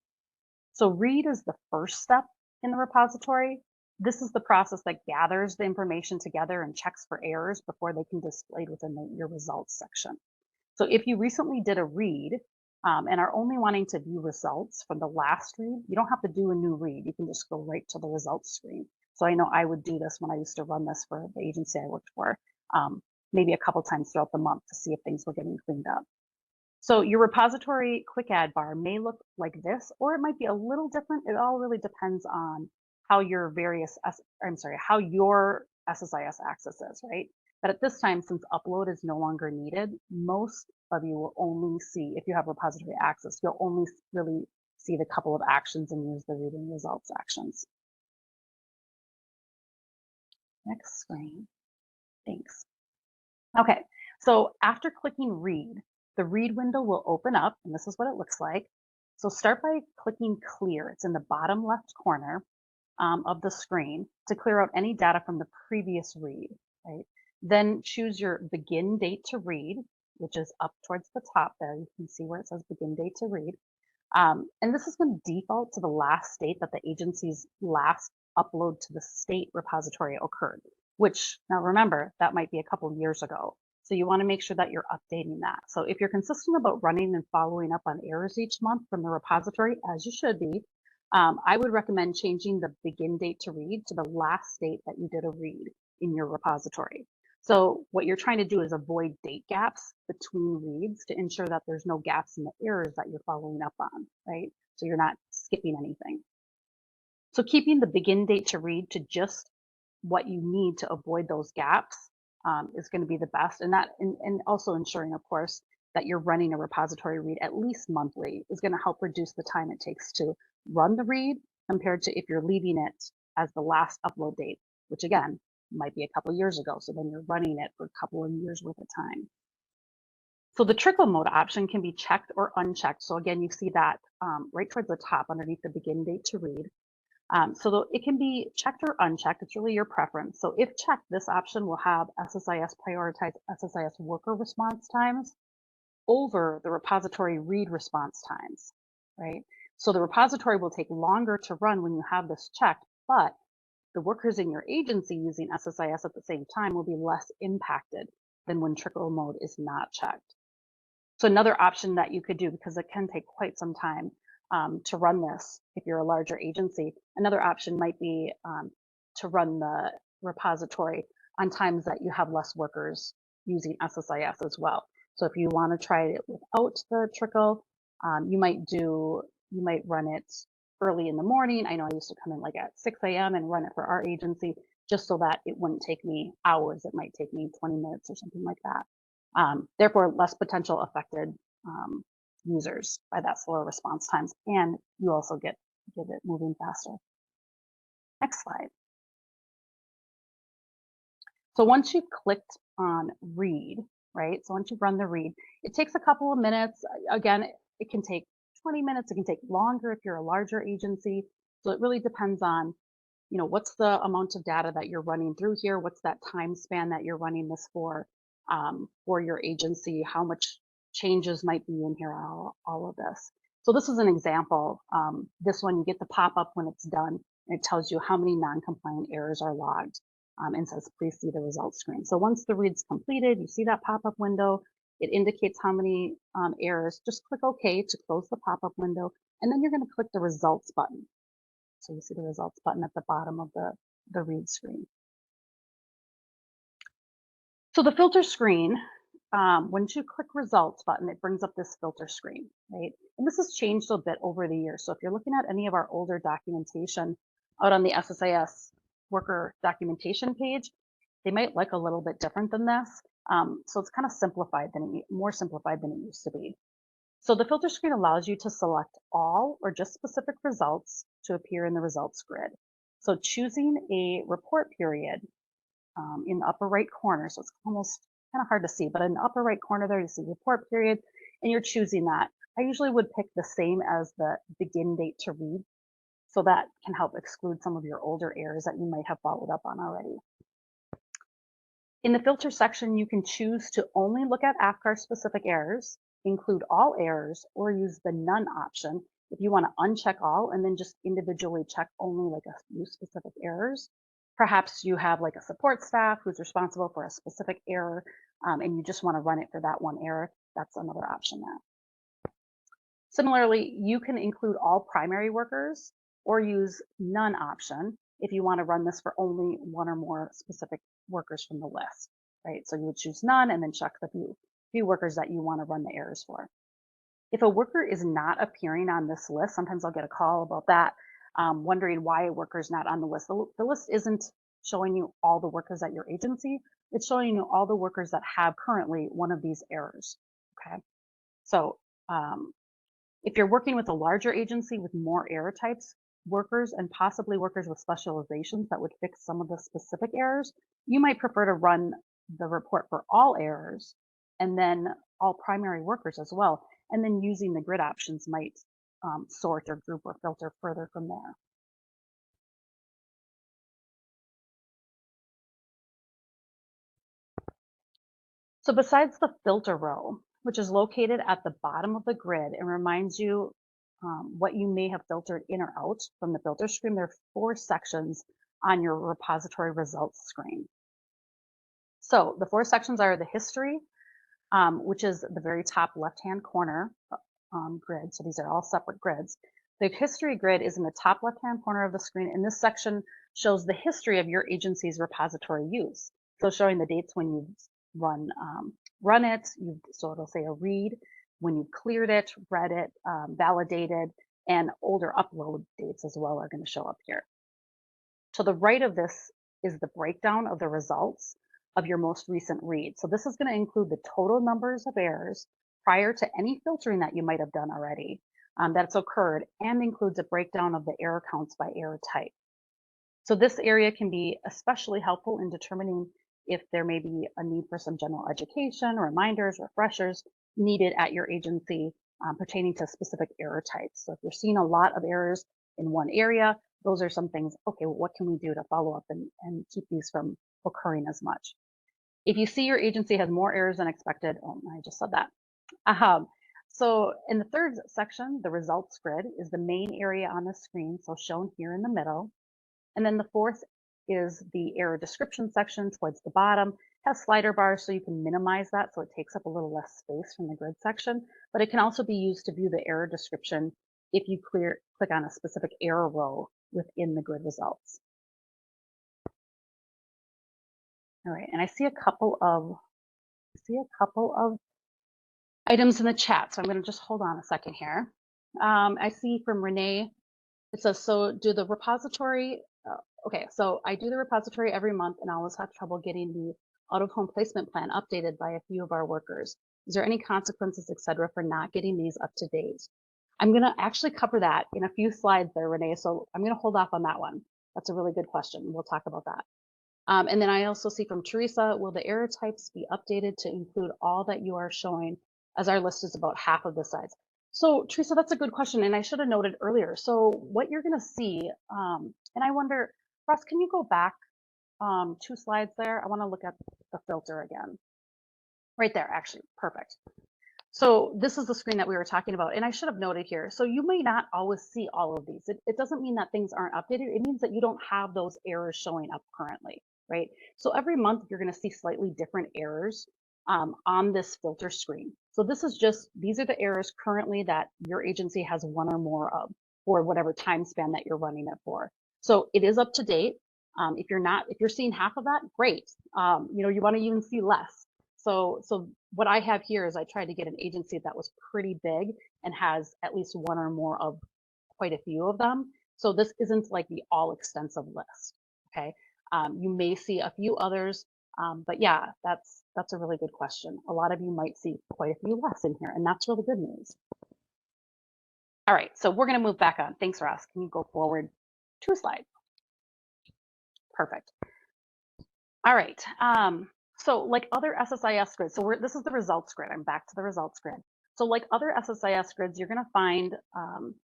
So read is the first step in the repository. This is the process that gathers the information together and checks for errors before they can be displayed within your results section. So if you recently did a read and are only wanting to view results from the last read, you don't have to do a new read. You can just go right to the results screen. So I know I would do this when I used to run this for the agency I worked for, maybe a couple times throughout the month to see if things were getting cleaned up. So your repository quick add bar may look like this, or it might be a little different. It all really depends on how your how your SSIS access is, right? But at this time, since upload is no longer needed, most of you will only see, if you have repository access, you'll only really see the couple of actions and use the reading results actions. Next screen. Thanks. Okay, so after clicking read, the read window will open up, and this is what it looks like. So start by clicking clear. It's in the bottom left corner of the screen to clear out any data from the previous read, right? Then choose your begin date to read, which is up towards the top there. You can see where it says begin date to read. And this is going to default to the last date that the agency's last upload to the state repository occurred, which, now remember, that might be a couple of years ago. So you want to make sure that you're updating that. So if you're consistent about running and following up on errors each month from the repository, as you should be, I would recommend changing the begin date to read to the last date that you did a read in your repository. So what you're trying to do is avoid date gaps between reads to ensure that there's no gaps in the errors that you're following up on, right? So you're not skipping anything. So keeping the begin date to read to just what you need to avoid those gaps is going to be the best. And also ensuring, of course, that you're running a repository read at least monthly is going to help reduce the time it takes to run the read compared to if you're leaving it as the last upload date, which again, might be a couple years ago. So then you're running it for a couple of years worth of time. So the trickle mode option can be checked or unchecked. So again, you see that right towards the top underneath the begin date to read. So it can be checked or unchecked. It's really your preference. So if checked, this option will have SSIS prioritize SSIS worker response times over the repository read response times, right? So the repository will take longer to run when you have this checked, but the workers in your agency using SSIS at the same time will be less impacted than when trickle mode is not checked. So another option that you could do, because it can take quite some time to run this if you're a larger agency, another option might be to run the repository on times that you have less workers using SSIS as well. So if you want to try it without the trickle, you might run it early in the morning. I know I used to come in like at 6 a.m. and run it for our agency just so that it wouldn't take me hours. It might take me 20 minutes or something like that. Therefore, less potential affected users by that slower response times, and you also get it moving faster. Next slide. So once you've clicked on read, right? So once you've run the read, it takes a couple of minutes. Again, it can take 20 minutes. It can take longer if you're a larger agency. So it really depends on, what's the amount of data that you're running through here? What's that time span that you're running this for your agency? How much changes might be in here, all of this. So this is an example. This one, you get the pop-up when it's done, and it tells you how many non-compliant errors are logged and says, please see the results screen. So once the read's completed, you see that pop-up window. It indicates how many errors. Just click OK to close the pop-up window, and then you're going to click the results button. So you see the results button at the bottom of the read screen. So the filter screen, once you click results button, it brings up this filter screen, right? And this has changed a bit over the years. So if you're looking at any of our older documentation out on the SSIS worker documentation page, they might look a little bit different than this. So it's kind of more simplified than it used to be. So the filter screen allows you to select all or just specific results to appear in the results grid. So choosing a report period in the upper right corner, so it's almost kind of hard to see, but in the upper right corner there, you see report period, and you're choosing that. I usually would pick the same as the begin date to read, so that can help exclude some of your older errors that you might have followed up on already. In the filter section, you can choose to only look at AFCARS specific errors, include all errors, or use the none option if you want to uncheck all and then just individually check only like a few specific errors. Perhaps you have like a support staff who's responsible for a specific error and you just want to run it for that one error. that's another option there. Similarly, you can include all primary workers or use none option if you want to run this for only one or more specific workers from the list, right? So you would choose none and then check the few workers that you want to run the errors for. If a worker is not appearing on this list, sometimes I'll get a call about that, wondering why a worker is not on the list. The list isn't showing you all the workers at your agency. It's showing you all the workers that have currently one of these errors, okay? So if you're working with a larger agency with more error types, workers and possibly workers with specializations that would fix some of the specific errors, you might prefer to run the report for all errors and then all primary workers as well. And then using the grid options might sort or group or filter further from there. So besides the filter row, which is located at the bottom of the grid and reminds you what you may have filtered in or out from the filter screen, there are 4 sections on your repository results screen. So the 4 sections are the history, which is the very top left-hand corner grid. So these are all separate grids. The history grid is in the top left-hand corner of the screen, and this section shows the history of your agency's repository use. So showing the dates when you've run it, so it'll say a read, when you've cleared it, read it, validated, and older upload dates as well are going to show up here. To the right of this is the breakdown of the results of your most recent read. So this is going to include the total numbers of errors prior to any filtering that you might have done already that's occurred, and includes a breakdown of the error counts by error type. So this area can be especially helpful in determining if there may be a need for some general education, reminders, refreshers needed at your agency pertaining to specific error types. So if you're seeing a lot of errors in one area, those are some things, okay, well, what can we do to follow up and keep these from occurring as much? If you see your agency has more errors than expected, oh, I just said that. So in the third section, the results grid is the main area on the screen, so shown here in the middle. And then the fourth is the error description section towards the bottom. It has slider bars so you can minimize that so it takes up a little less space from the grid section, but it can also be used to view the error description if you click on a specific error row within the grid results. All right, and I see a couple of items in the chat, so I'm going to just hold on a second here. I see from Renee, it says, so do the repository, okay, so I do the repository every month and I always have trouble getting the out-of-home placement plan updated by a few of our workers. Is there any consequences, et cetera, for not getting these up to date? I'm going to actually cover that in a few slides there, Renee, so I'm going to hold off on that one. That's a really good question. We'll talk about that. And then I also see from Teresa, will the error types be updated to include all that you are showing, as our list is about half of the size? So Teresa, that's a good question, and I should have noted earlier. So what you're going to see, and I wonder, Ross, can you go back 2 slides there? I want to look at the filter again. Right there, actually, perfect. So this is the screen that we were talking about, and I should have noted here. So you may not always see all of these. It doesn't mean that things aren't updated. It means that you don't have those errors showing up currently, right? So every month you're going to see slightly different errors on this filter screen. So this is just, these are the errors currently that your agency has one or more of for whatever time span that you're running it for. So it is up to date. If you're seeing half of that, great. You want to even see less. So what I have here is I tried to get an agency that was pretty big and has at least one or more of quite a few of them. So this isn't like the all extensive list, okay? You may see a few others, but yeah, that's a really good question. A lot of you might see quite a few less in here, and that's really good news. All right, so we're gonna move back on. Thanks, Ross. Can you go forward 2 slides? Perfect. All right. So like other SSIS grids, so this is the results grid. I'm back to the results grid. So like other SSIS grids, you're going to find,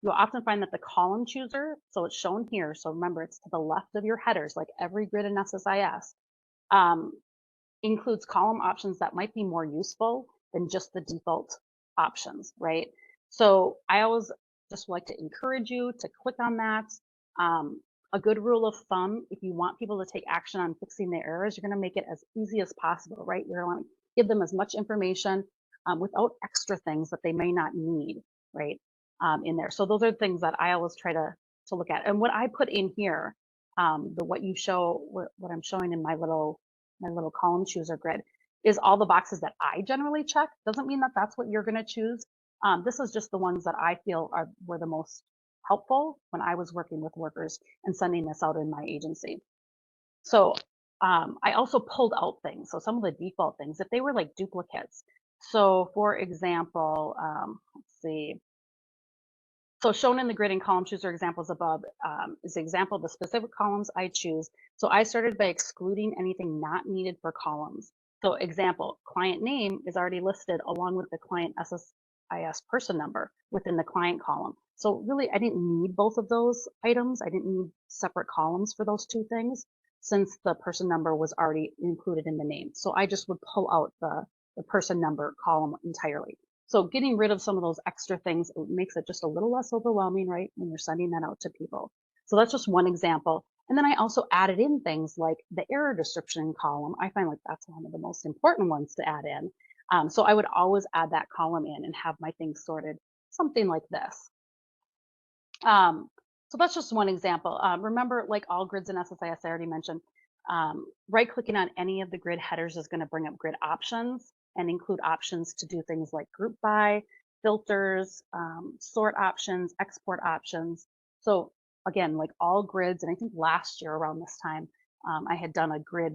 you'll often find that the column chooser, so it's shown here. So remember, it's to the left of your headers, like every grid in SSIS, includes column options that might be more useful than just the default options, right? So I always just like to encourage you to click on that. A good rule of thumb, if you want people to take action on fixing their errors, you're going to make it as easy as possible, right? You're going to give them as much information without extra things that they may not need, right, in there. So those are things that I always try to look at. And what I put in here, what I'm showing in my little column chooser grid is all the boxes that I generally check. Doesn't mean that that's what you're going to choose. This is just the ones that I feel were the most helpful when I was working with workers and sending this out in my agency. So I also pulled out things. So some of the default things, if they were like duplicates. So for example, let's see. So shown in the grid and column chooser examples above is the example of the specific columns I choose. So I started by excluding anything not needed for columns. So example, client name is already listed along with the client SSIS person number within the client column. So really, I didn't need both of those items. I didn't need separate columns for those two things since the person number was already included in the name. So I just would pull out the person number column entirely. So getting rid of some of those extra things makes it just a little less overwhelming, right, when you're sending that out to people. So that's just one example. And then I also added in things like the error description column. I find like that's one of the most important ones to add in. So I would always add that column in and have my things sorted something like this. So that's just one example. Remember, like all grids in SSIS, I already mentioned, right-clicking on any of the grid headers is going to bring up grid options and include options to do things like group by, filters, sort options, export options. So again, like all grids, and I think last year around this time, I had done a grid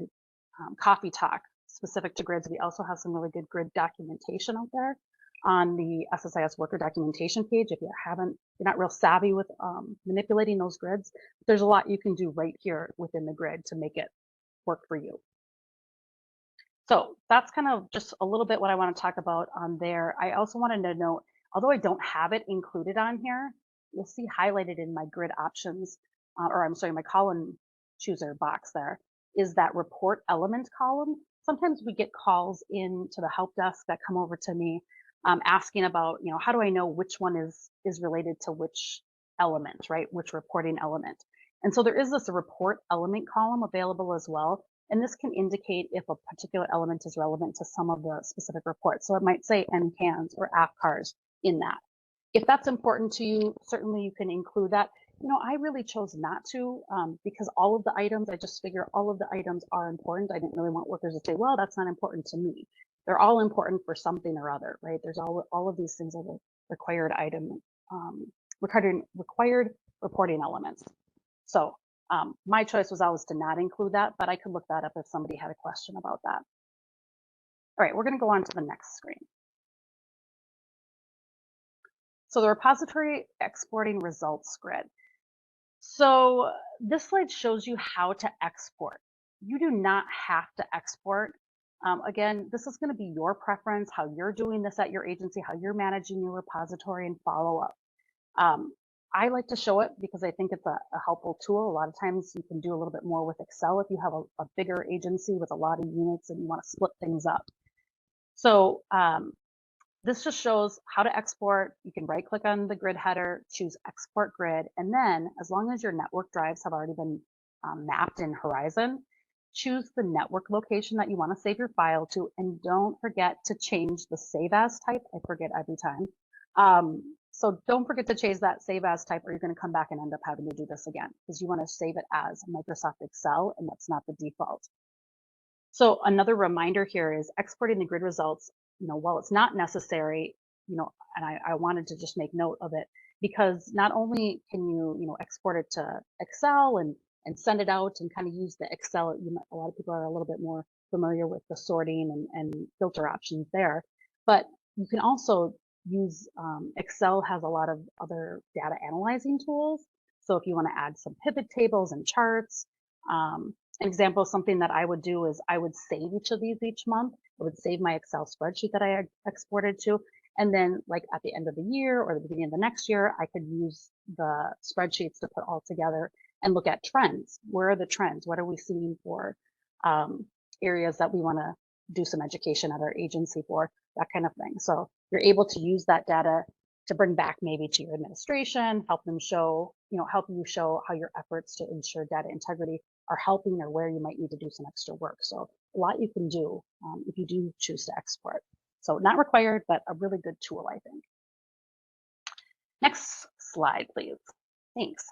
coffee talk specific to grids. We also have some really good grid documentation out there on the SSIS worker documentation page. If you're not real savvy with manipulating those grids, there's a lot you can do right here within the grid to make it work for you. So that's kind of just a little bit what I want to talk about on there. I also wanted to note, although I don't have it included on here, you'll see highlighted in my grid options, or I'm sorry, my column chooser box there, is that report element column. Sometimes we get calls in to the help desk that come over to me asking about, how do I know which one is related to which element, right? Which reporting element. And so there is this report element column available as well. And this can indicate if a particular element is relevant to some of the specific reports. So it might say AFCARS or AFCARS in that. If that's important to you, certainly you can include that. I really chose not to because all of the items, I just figure all of the items are important. I didn't really want workers to say, well, that's not important to me. They're all important for something or other, right? There's all of these things are the required item, required reporting elements. So my choice was always to not include that, but I could look that up if somebody had a question about that. All right, we're going to go on to the next screen. So the repository exporting results grid. So this slide shows you how to export. You do not have to export. Again, this is going to be your preference, how you're doing this at your agency, how you're managing your repository and follow up. I like to show it because I think it's a helpful tool. A lot of times you can do a little bit more with Excel if you have a bigger agency with a lot of units and you want to split things up. So this just shows how to export. You can right click on the grid header, choose export grid, and then as long as your network drives have already been mapped in Horizon, choose the network location that you want to save your file to, and don't forget to change the save as type. I forget every time. So don't forget to change that save as type or you're going to come back and end up having to do this again because you want to save it as Microsoft Excel and that's not the default. So another reminder here is exporting the grid results, while it's not necessary, and I wanted to just make note of it because not only can you, export it to Excel and send it out and kind of use the Excel, a lot of people are a little bit more familiar with the sorting and filter options there, but you can also use Excel has a lot of other data analyzing tools. So if you want to add some pivot tables and charts, an example of something that I would do is I would save each of these each month. I would save my Excel spreadsheet that I exported to. And then like at the end of the year or the beginning of the next year, I could use the spreadsheets to put all together and look at trends. Where are the trends? What are we seeing for areas that we want to do some education at our agency for, that kind of thing. So you're able to use that data to bring back maybe to your administration, help you show how your efforts to ensure data integrity are helping or where you might need to do some extra work. So a lot you can do if you do choose to export. So not required, but a really good tool, I think. Next slide, please. Thanks.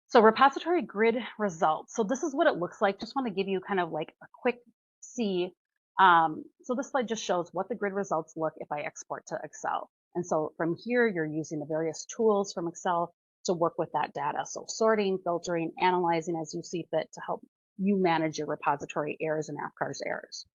So repository grid results. So this is what it looks like. Just want to give you kind of like a quick see. So this slide just shows what the grid results look if I export to Excel. And so from here, you're using the various tools from Excel to work with that data. So sorting, filtering, analyzing as you see fit to help you manage your repository errors and AFCARS errors.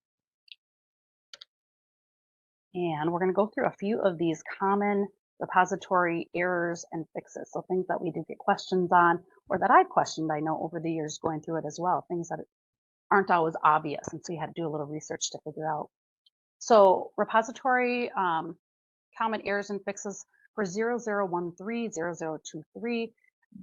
And we're going to go through a few of these common repository errors and fixes. So things that we do get questions on, or that I've questioned, I know over the years going through it as well, things that aren't always obvious. And so you had to do a little research to figure out. So repository common errors and fixes for 0013, 0023,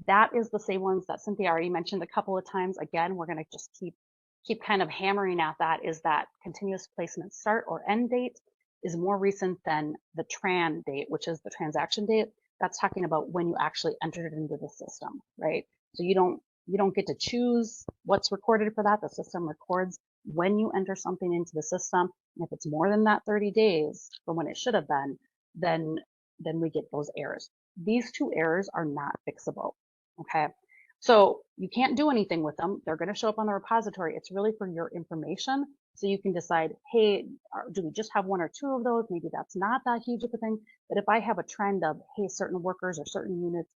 that is the same ones that Cynthia already mentioned a couple of times. Again, we're going to just keep kind of hammering at that, is that continuous placement start or end date is more recent than the TRAN date, which is the transaction date. That's talking about when you actually entered it into the system, right? So you don't get to choose what's recorded for that. The system records when you enter something into the system. And if it's more than that 30 days from when it should have been, then we get those errors. These two errors are not fixable, okay? So you can't do anything with them. They're going to show up on the repository. It's really for your information. So you can decide, hey, do we just have one or two of those? Maybe that's not that huge of a thing. But if I have a trend of, hey, certain workers or certain units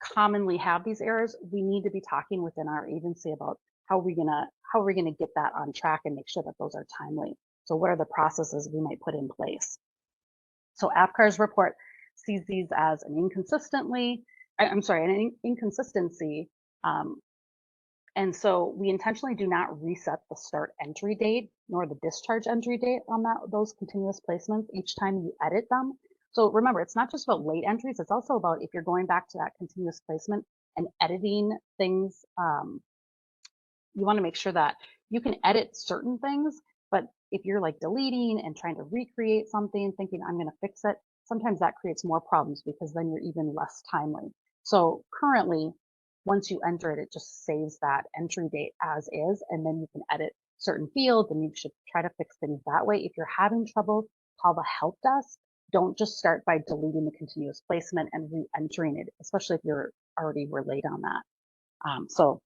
commonly have these errors, we need to be talking within our agency about how are we gonna get that on track and make sure that those are timely. So what are the processes we might put in place? So AFCARS report sees these as an inconsistency. And so we intentionally do not reset the start entry date nor the discharge entry date on those continuous placements each time you edit them. So remember, it's not just about late entries, it's also about if you're going back to that continuous placement and editing things, you want to make sure that you can edit certain things, but if you're like deleting and trying to recreate something, thinking I'm going to fix it, sometimes that creates more problems because then you're even less timely. So currently, once you enter it, it just saves that entry date as is, and then you can edit certain fields, and you should try to fix things that way. If you're having trouble, call the help desk. Don't just start by deleting the continuous placement and re-entering it, especially if you're already were late on that. So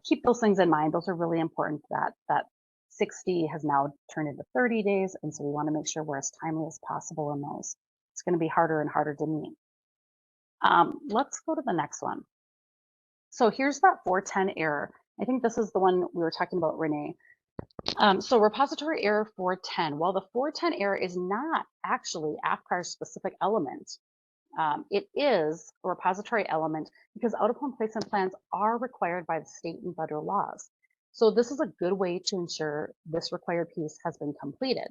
keep those things in mind. Those are really important. That 60 has now turned into 30 days, and so we want to make sure we're as timely as possible in those. It's going to be harder and harder to meet. Let's go to the next one. So here's that 410 error. I think this is the one we were talking about, Renee. So repository error 410. Well, the 410 error is not actually AFCARS specific element. It is a repository element because out-of-home placement plans are required by the state and federal laws. So this is a good way to ensure this required piece has been completed.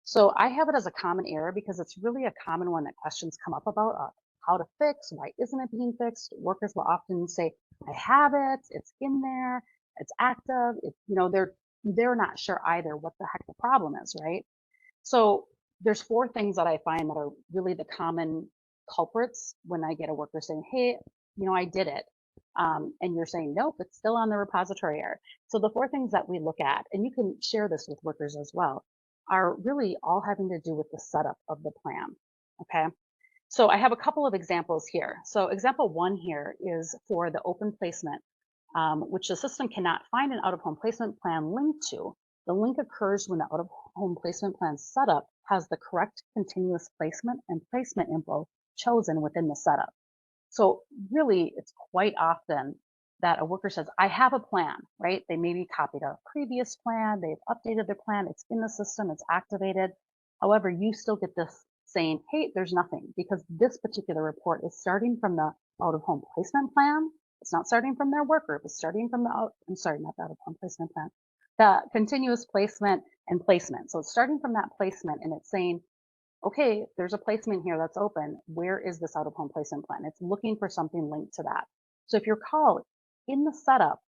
So I have it as a common error because it's really a common one that questions come up about how to fix, why isn't it being fixed? Workers will often say, I have it, it's in there, it's active. They're not sure either what the heck the problem is, right? So there's 4 things that I find that are really the common culprits when I get a worker saying, hey, I did it. And you're saying, nope, it's still on the repository error. So the 4 things that we look at, and you can share this with workers as well, are really all having to do with the setup of the plan, okay? So I have a couple of examples here. So example 1 here is for the open placement, which the system cannot find an out-of-home placement plan linked to. The link occurs when the out-of-home placement plan setup has the correct continuous placement and placement info chosen within the setup. So really, it's quite often that a worker says, I have a plan, right? They maybe copied a previous plan, they've updated their plan, it's in the system, it's activated. However, you still get this saying, hey, there's nothing, because this particular report is starting from the out-of-home placement plan. It's not starting from their work group, it's starting from not the out-of-home placement plan, the continuous placement and placement. So it's starting from that placement and it's saying, okay, there's a placement here that's open. Where is this out-of-home placement plan? It's looking for something linked to that. So if you're called in the setup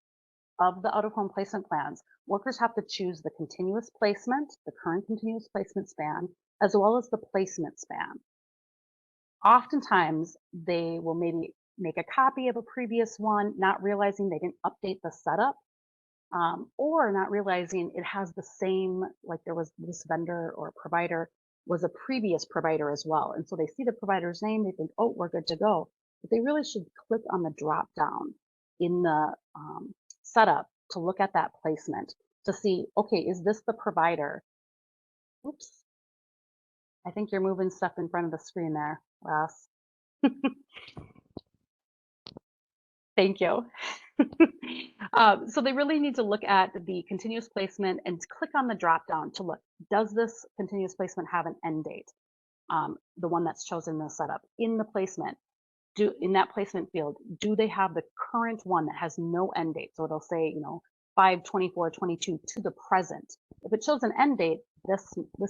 of the out-of-home placement plans, workers have to choose the continuous placement, the current continuous placement span, as well as the placement span. Oftentimes, they will maybe make a copy of a previous one, not realizing they didn't update the setup. or not realizing it has the same, like there was this vendor or provider was a previous provider as well. And so they see the provider's name, they think, oh, we're good to go. But they really should click on the drop down in the setup to look at that placement to see, okay, is this the provider? Oops, I think you're moving stuff in front of the screen there, Ross. Thank you. So they really need to look at the continuous placement and click on the drop down to look, does this continuous placement have an end date? The one that's chosen in the setup. In the placement, in that placement field, do they have the current one that has no end date? So it'll say, 5/24/22 to the present. If it shows an end date, this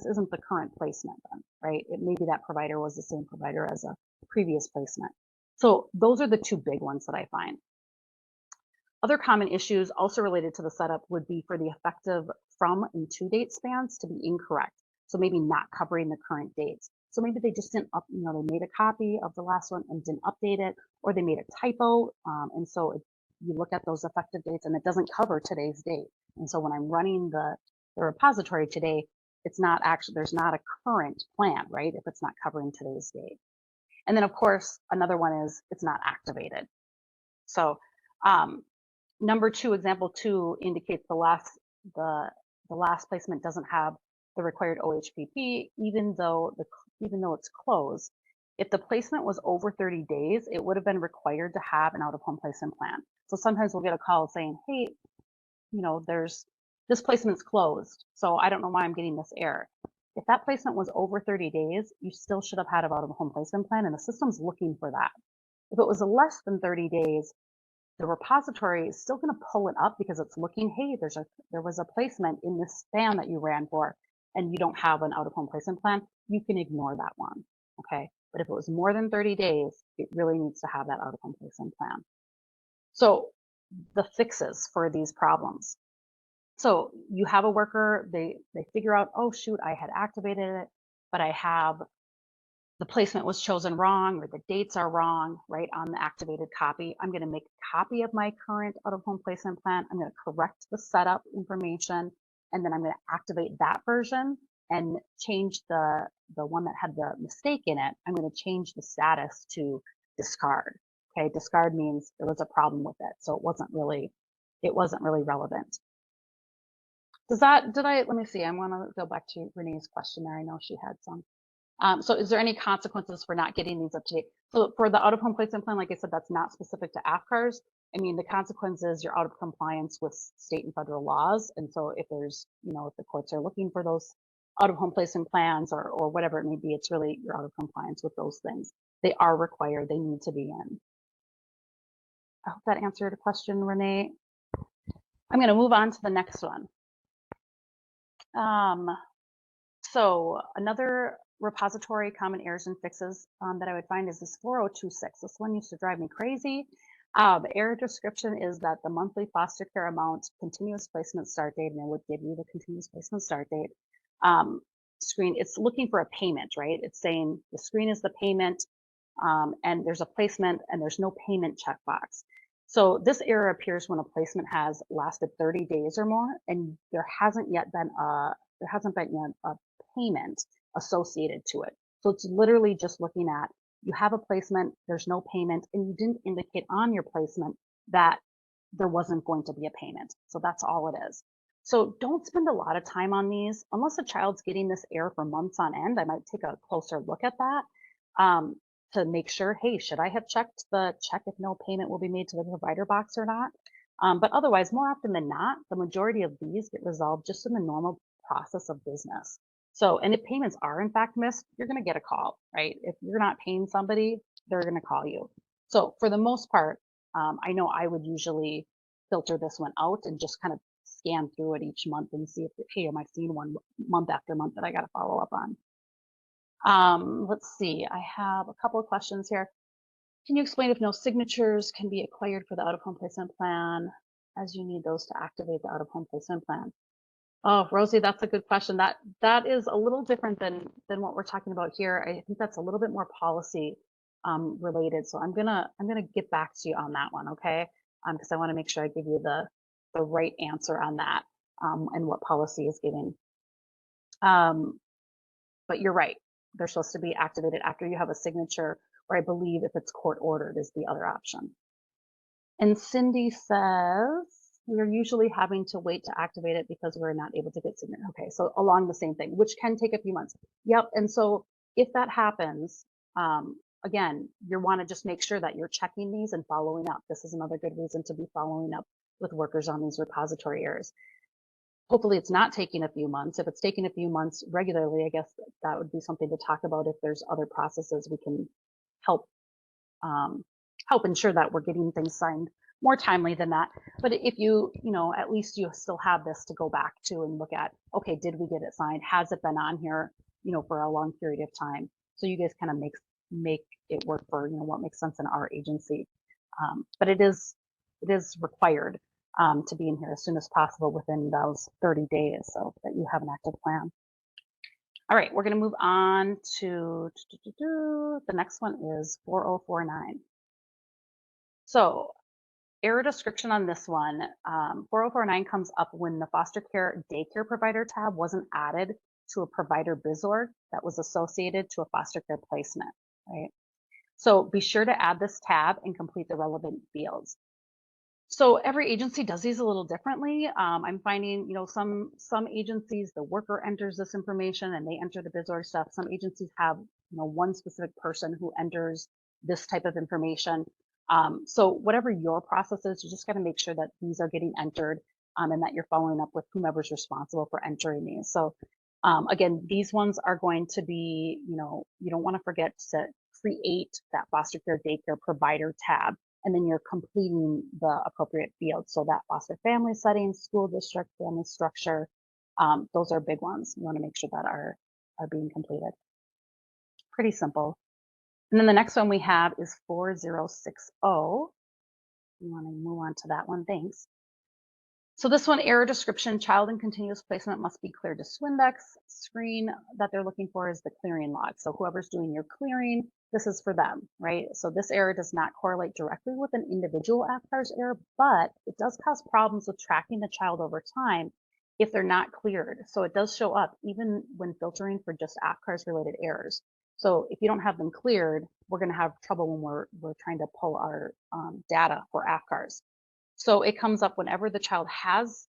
isn't the current placement then, right? Maybe that provider was the same provider as a previous placement. So those are the two big ones that I find. Other common issues also related to the setup would be for the effective from and to date spans to be incorrect. So maybe not covering the current dates. So maybe they just didn't they made a copy of the last one and didn't update it, or they made a typo. And so you look at those effective dates and it doesn't cover today's date. And so when I'm running the repository today, it's not actually, there's not a current plan, right? If it's not covering today's date. And then of course, another one is it's not activated. So number two, example 2 indicates the last placement doesn't have the required OHPP, even though it's closed. If the placement was over 30 days, it would have been required to have an out-of-home placement plan. So sometimes we'll get a call saying, hey, this placement's closed, so I don't know why I'm getting this error. If that placement was over 30 days, you still should have had an out-of-home placement plan, and the system's looking for that. If it was less than 30 days, the repository is still going to pull it up because it's looking, hey, there was a placement in this span that you ran for, and you don't have an out-of-home placement plan. You can ignore that one, okay? But if it was more than 30 days, it really needs to have that out-of-home placement plan. So the fixes for these problems. So you have a worker, they figure out, oh shoot, I had activated it, but I have the placement was chosen wrong or the dates are wrong, right, on the activated copy. I'm going to make a copy of my current out-of-home placement plan. I'm going to correct the setup information, and then I'm going to activate that version and change the one that had the mistake in it. I'm going to change the status to discard. Okay, discard means there was a problem with it, so it wasn't really relevant. Let me see, I want to go back to Renee's question there. I know she had some. So is there any consequences for not getting these up to date? So for the out-of-home placement plan, like I said, that's not specific to AFCARS. I mean, the consequence is you're out of compliance with state and federal laws. And so if there's, if the courts are looking for those out-of-home placement plans or whatever it may be, it's really you're out of compliance with those things. They are required. They need to be in. I hope that answered the question, Renee. I'm going to move on to the next one. So another repository common errors and fixes that I would find is this 4026. This one used to drive me crazy. The error description is that the monthly foster care amount, continuous placement start date, and it would give you the continuous placement start date screen. It's looking for a payment, right? It's saying the screen is the payment, and there's a placement, and there's no payment checkbox. So this error appears when a placement has lasted 30 days or more, and there hasn't been a payment associated to it. So it's literally just looking at, you have a placement, there's no payment, and you didn't indicate on your placement that there wasn't going to be a payment. So that's all it is. So don't spend a lot of time on these. Unless a child's getting this error for months on end, I might take a closer look at that to make sure, hey, should I have checked the check if no payment will be made to the provider box or not? But otherwise, more often than not, the majority of these get resolved just in the normal process of business. So, and if payments are in fact missed, you're going to get a call, right? If you're not paying somebody, they're going to call you. So for the most part, I know I would usually filter this one out and just kind of scan through it each month and see if, hey, am I seeing one month after month that I got to follow up on? Let's see, I have a couple of questions here. Can you explain if no signatures can be acquired for the out-of-home placement plan, as you need those to activate the out-of-home placement plan? Oh, Rosie, that's a good question. That is a little different than what we're talking about here. I think that's a little bit more policy related. So I'm gonna get back to you on that one, okay? Because I want to make sure I give you the right answer on that and what policy is given. But you're right. They're supposed to be activated after you have a signature, or I believe if it's court ordered is the other option. And Cindy says, we're usually having to wait to activate it because we're not able to get signature. Okay, so along the same thing, which can take a few months. Yep, and so if that happens, again, you want to just make sure that you're checking these and following up. This is another good reason to be following up with workers on these repository errors. Hopefully it's not taking a few months. If it's taking a few months regularly, I guess that would be something to talk about if there's other processes we can help help ensure that we're getting things signed more timely than that. But if you know, at least you still have this to go back to and look at, okay, did we get it signed? Has it been on here, you know, for a long period of time? So you guys kind of make it work for, you know, what makes sense in our agency. But it is required to be in here as soon as possible within those 30 days so that you have an active plan. All right, we're going to move on to the next one is 4049. So error description on this one, 4049 comes up when the foster care daycare provider tab wasn't added to a provider BizOrg that was associated to a foster care placement, right? So be sure to add this tab and complete the relevant fields. So every agency does these a little differently. I'm finding, you know, some agencies, the worker enters this information and they enter the BizOrg stuff. Some agencies have, you know, one specific person who enters this type of information. So whatever your process is, you just got to make sure that these are getting entered and that you're following up with whomever's responsible for entering these. So again, these ones are going to be, you know, you don't want to forget to create that foster care daycare provider tab, and then you're completing the appropriate fields. So that foster family setting, school district, family structure, those are big ones. You want to make sure that are being completed. Pretty simple. And then the next one we have is 4060. You want to move on to that one, thanks. So this one, error description, child in continuous placement must be cleared to Swindex. Screen that they're looking for is the clearing log. So whoever's doing your clearing, this is for them, right? So this error does not correlate directly with an individual AFCARS error, but it does cause problems with tracking the child over time if they're not cleared. So it does show up even when filtering for just AFCARS related errors. So if you don't have them cleared, we're going to have trouble when we're trying to pull our data for AFCARS. So it comes up whenever the child has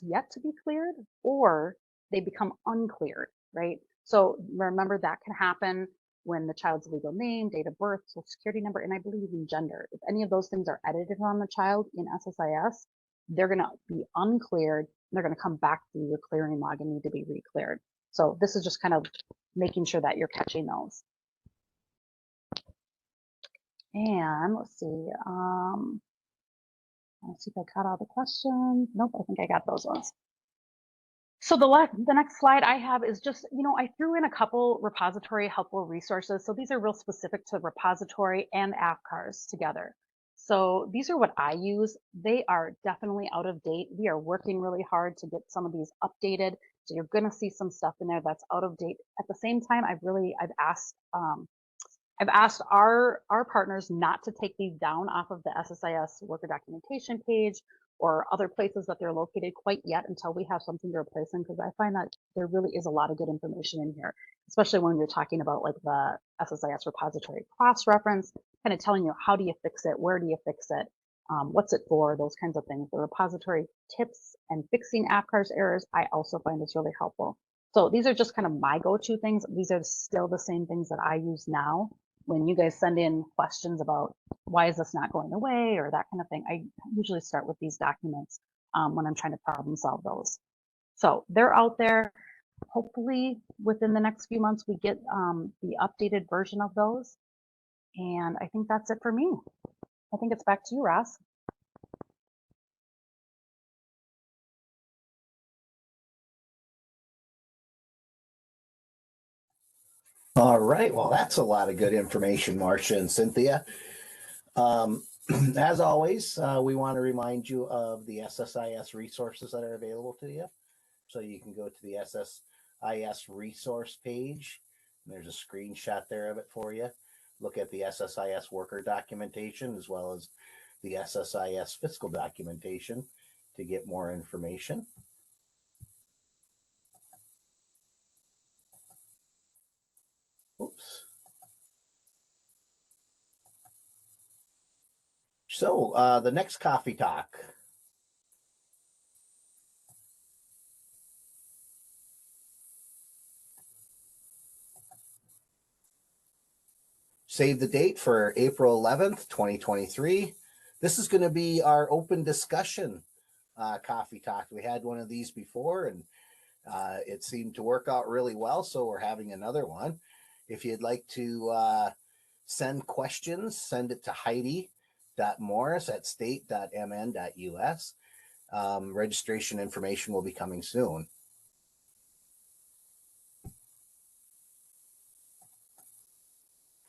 yet to be cleared or they become uncleared, right? So remember that can happen when the child's legal name, date of birth, social security number, and I believe in gender. If any of those things are edited on the child in SSIS, they're going to be uncleared. And they're going to come back through your clearing log and need to be re-cleared. So this is just kind of making sure that you're catching those. And let's see. Let's see if I got all the questions. Nope, I think I got those ones. So the next slide I have is just, you know, I threw in a couple repository helpful resources. So these are real specific to repository and AFCARS together. So these are what I use. They are definitely out of date. We are working really hard to get some of these updated. So you're going to see some stuff in there that's out of date. At the same time, I've asked our partners not to take these down off of the SSIS worker documentation page or other places that they're located quite yet until we have something to replace them, because I find that there really is a lot of good information in here, especially when you're talking about like the SSIS repository cross-reference, kind of telling you how do you fix it, where do you fix it, what's it for, those kinds of things. The repository tips and fixing AFCARS errors, I also find is really helpful. So these are just kind of my go-to things. These are still the same things that I use now. When you guys send in questions about why is this not going away or that kind of thing, I usually start with these documents when I'm trying to problem solve those. So they're out there. Hopefully within the next few months, we get the updated version of those. And I think that's it for me. I think it's back to you, Ross. All right. Well, that's a lot of good information, Marcia and Cynthia. As always, we want to remind you of the SSIS resources that are available to you. So you can go to the SSIS resource page. There's a screenshot there of it for you. Look at the SSIS worker documentation as well as the SSIS fiscal documentation. to get more information. Oops. So the next coffee talk. Save the date for April 11th, 2023. This is going to be our open discussion coffee talk. We had one of these before, and it seemed to work out really well, so we're having another one. If you'd like to send questions, send it to heidi.morris@state.mn.us. Registration information will be coming soon.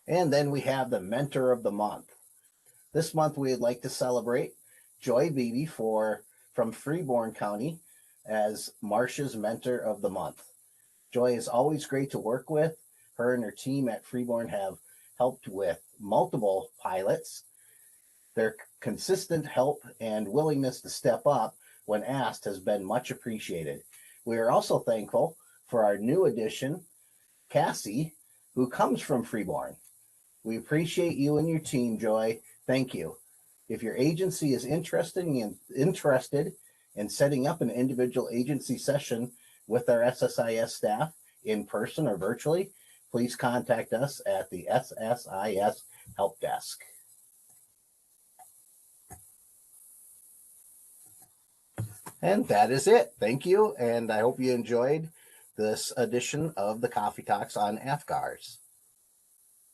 And then we have the Mentor of the Month. This month we'd like to celebrate Joy Beebe from Freeborn County as Marcia's Mentor of the Month. Joy is always great to work with. Her and her team at Freeborn have helped with multiple pilots. Their consistent help and willingness to step up when asked has been much appreciated. We are also thankful for our new addition, Cassie, who comes from Freeborn. We appreciate you and your team, Joy. Thank you. If your agency is interested in setting up an individual agency session with our SSIS staff in person or virtually, please contact us at the SSIS Help Desk. And that is it. Thank you, and I hope you enjoyed this edition of the Coffee Talks on AFCARS.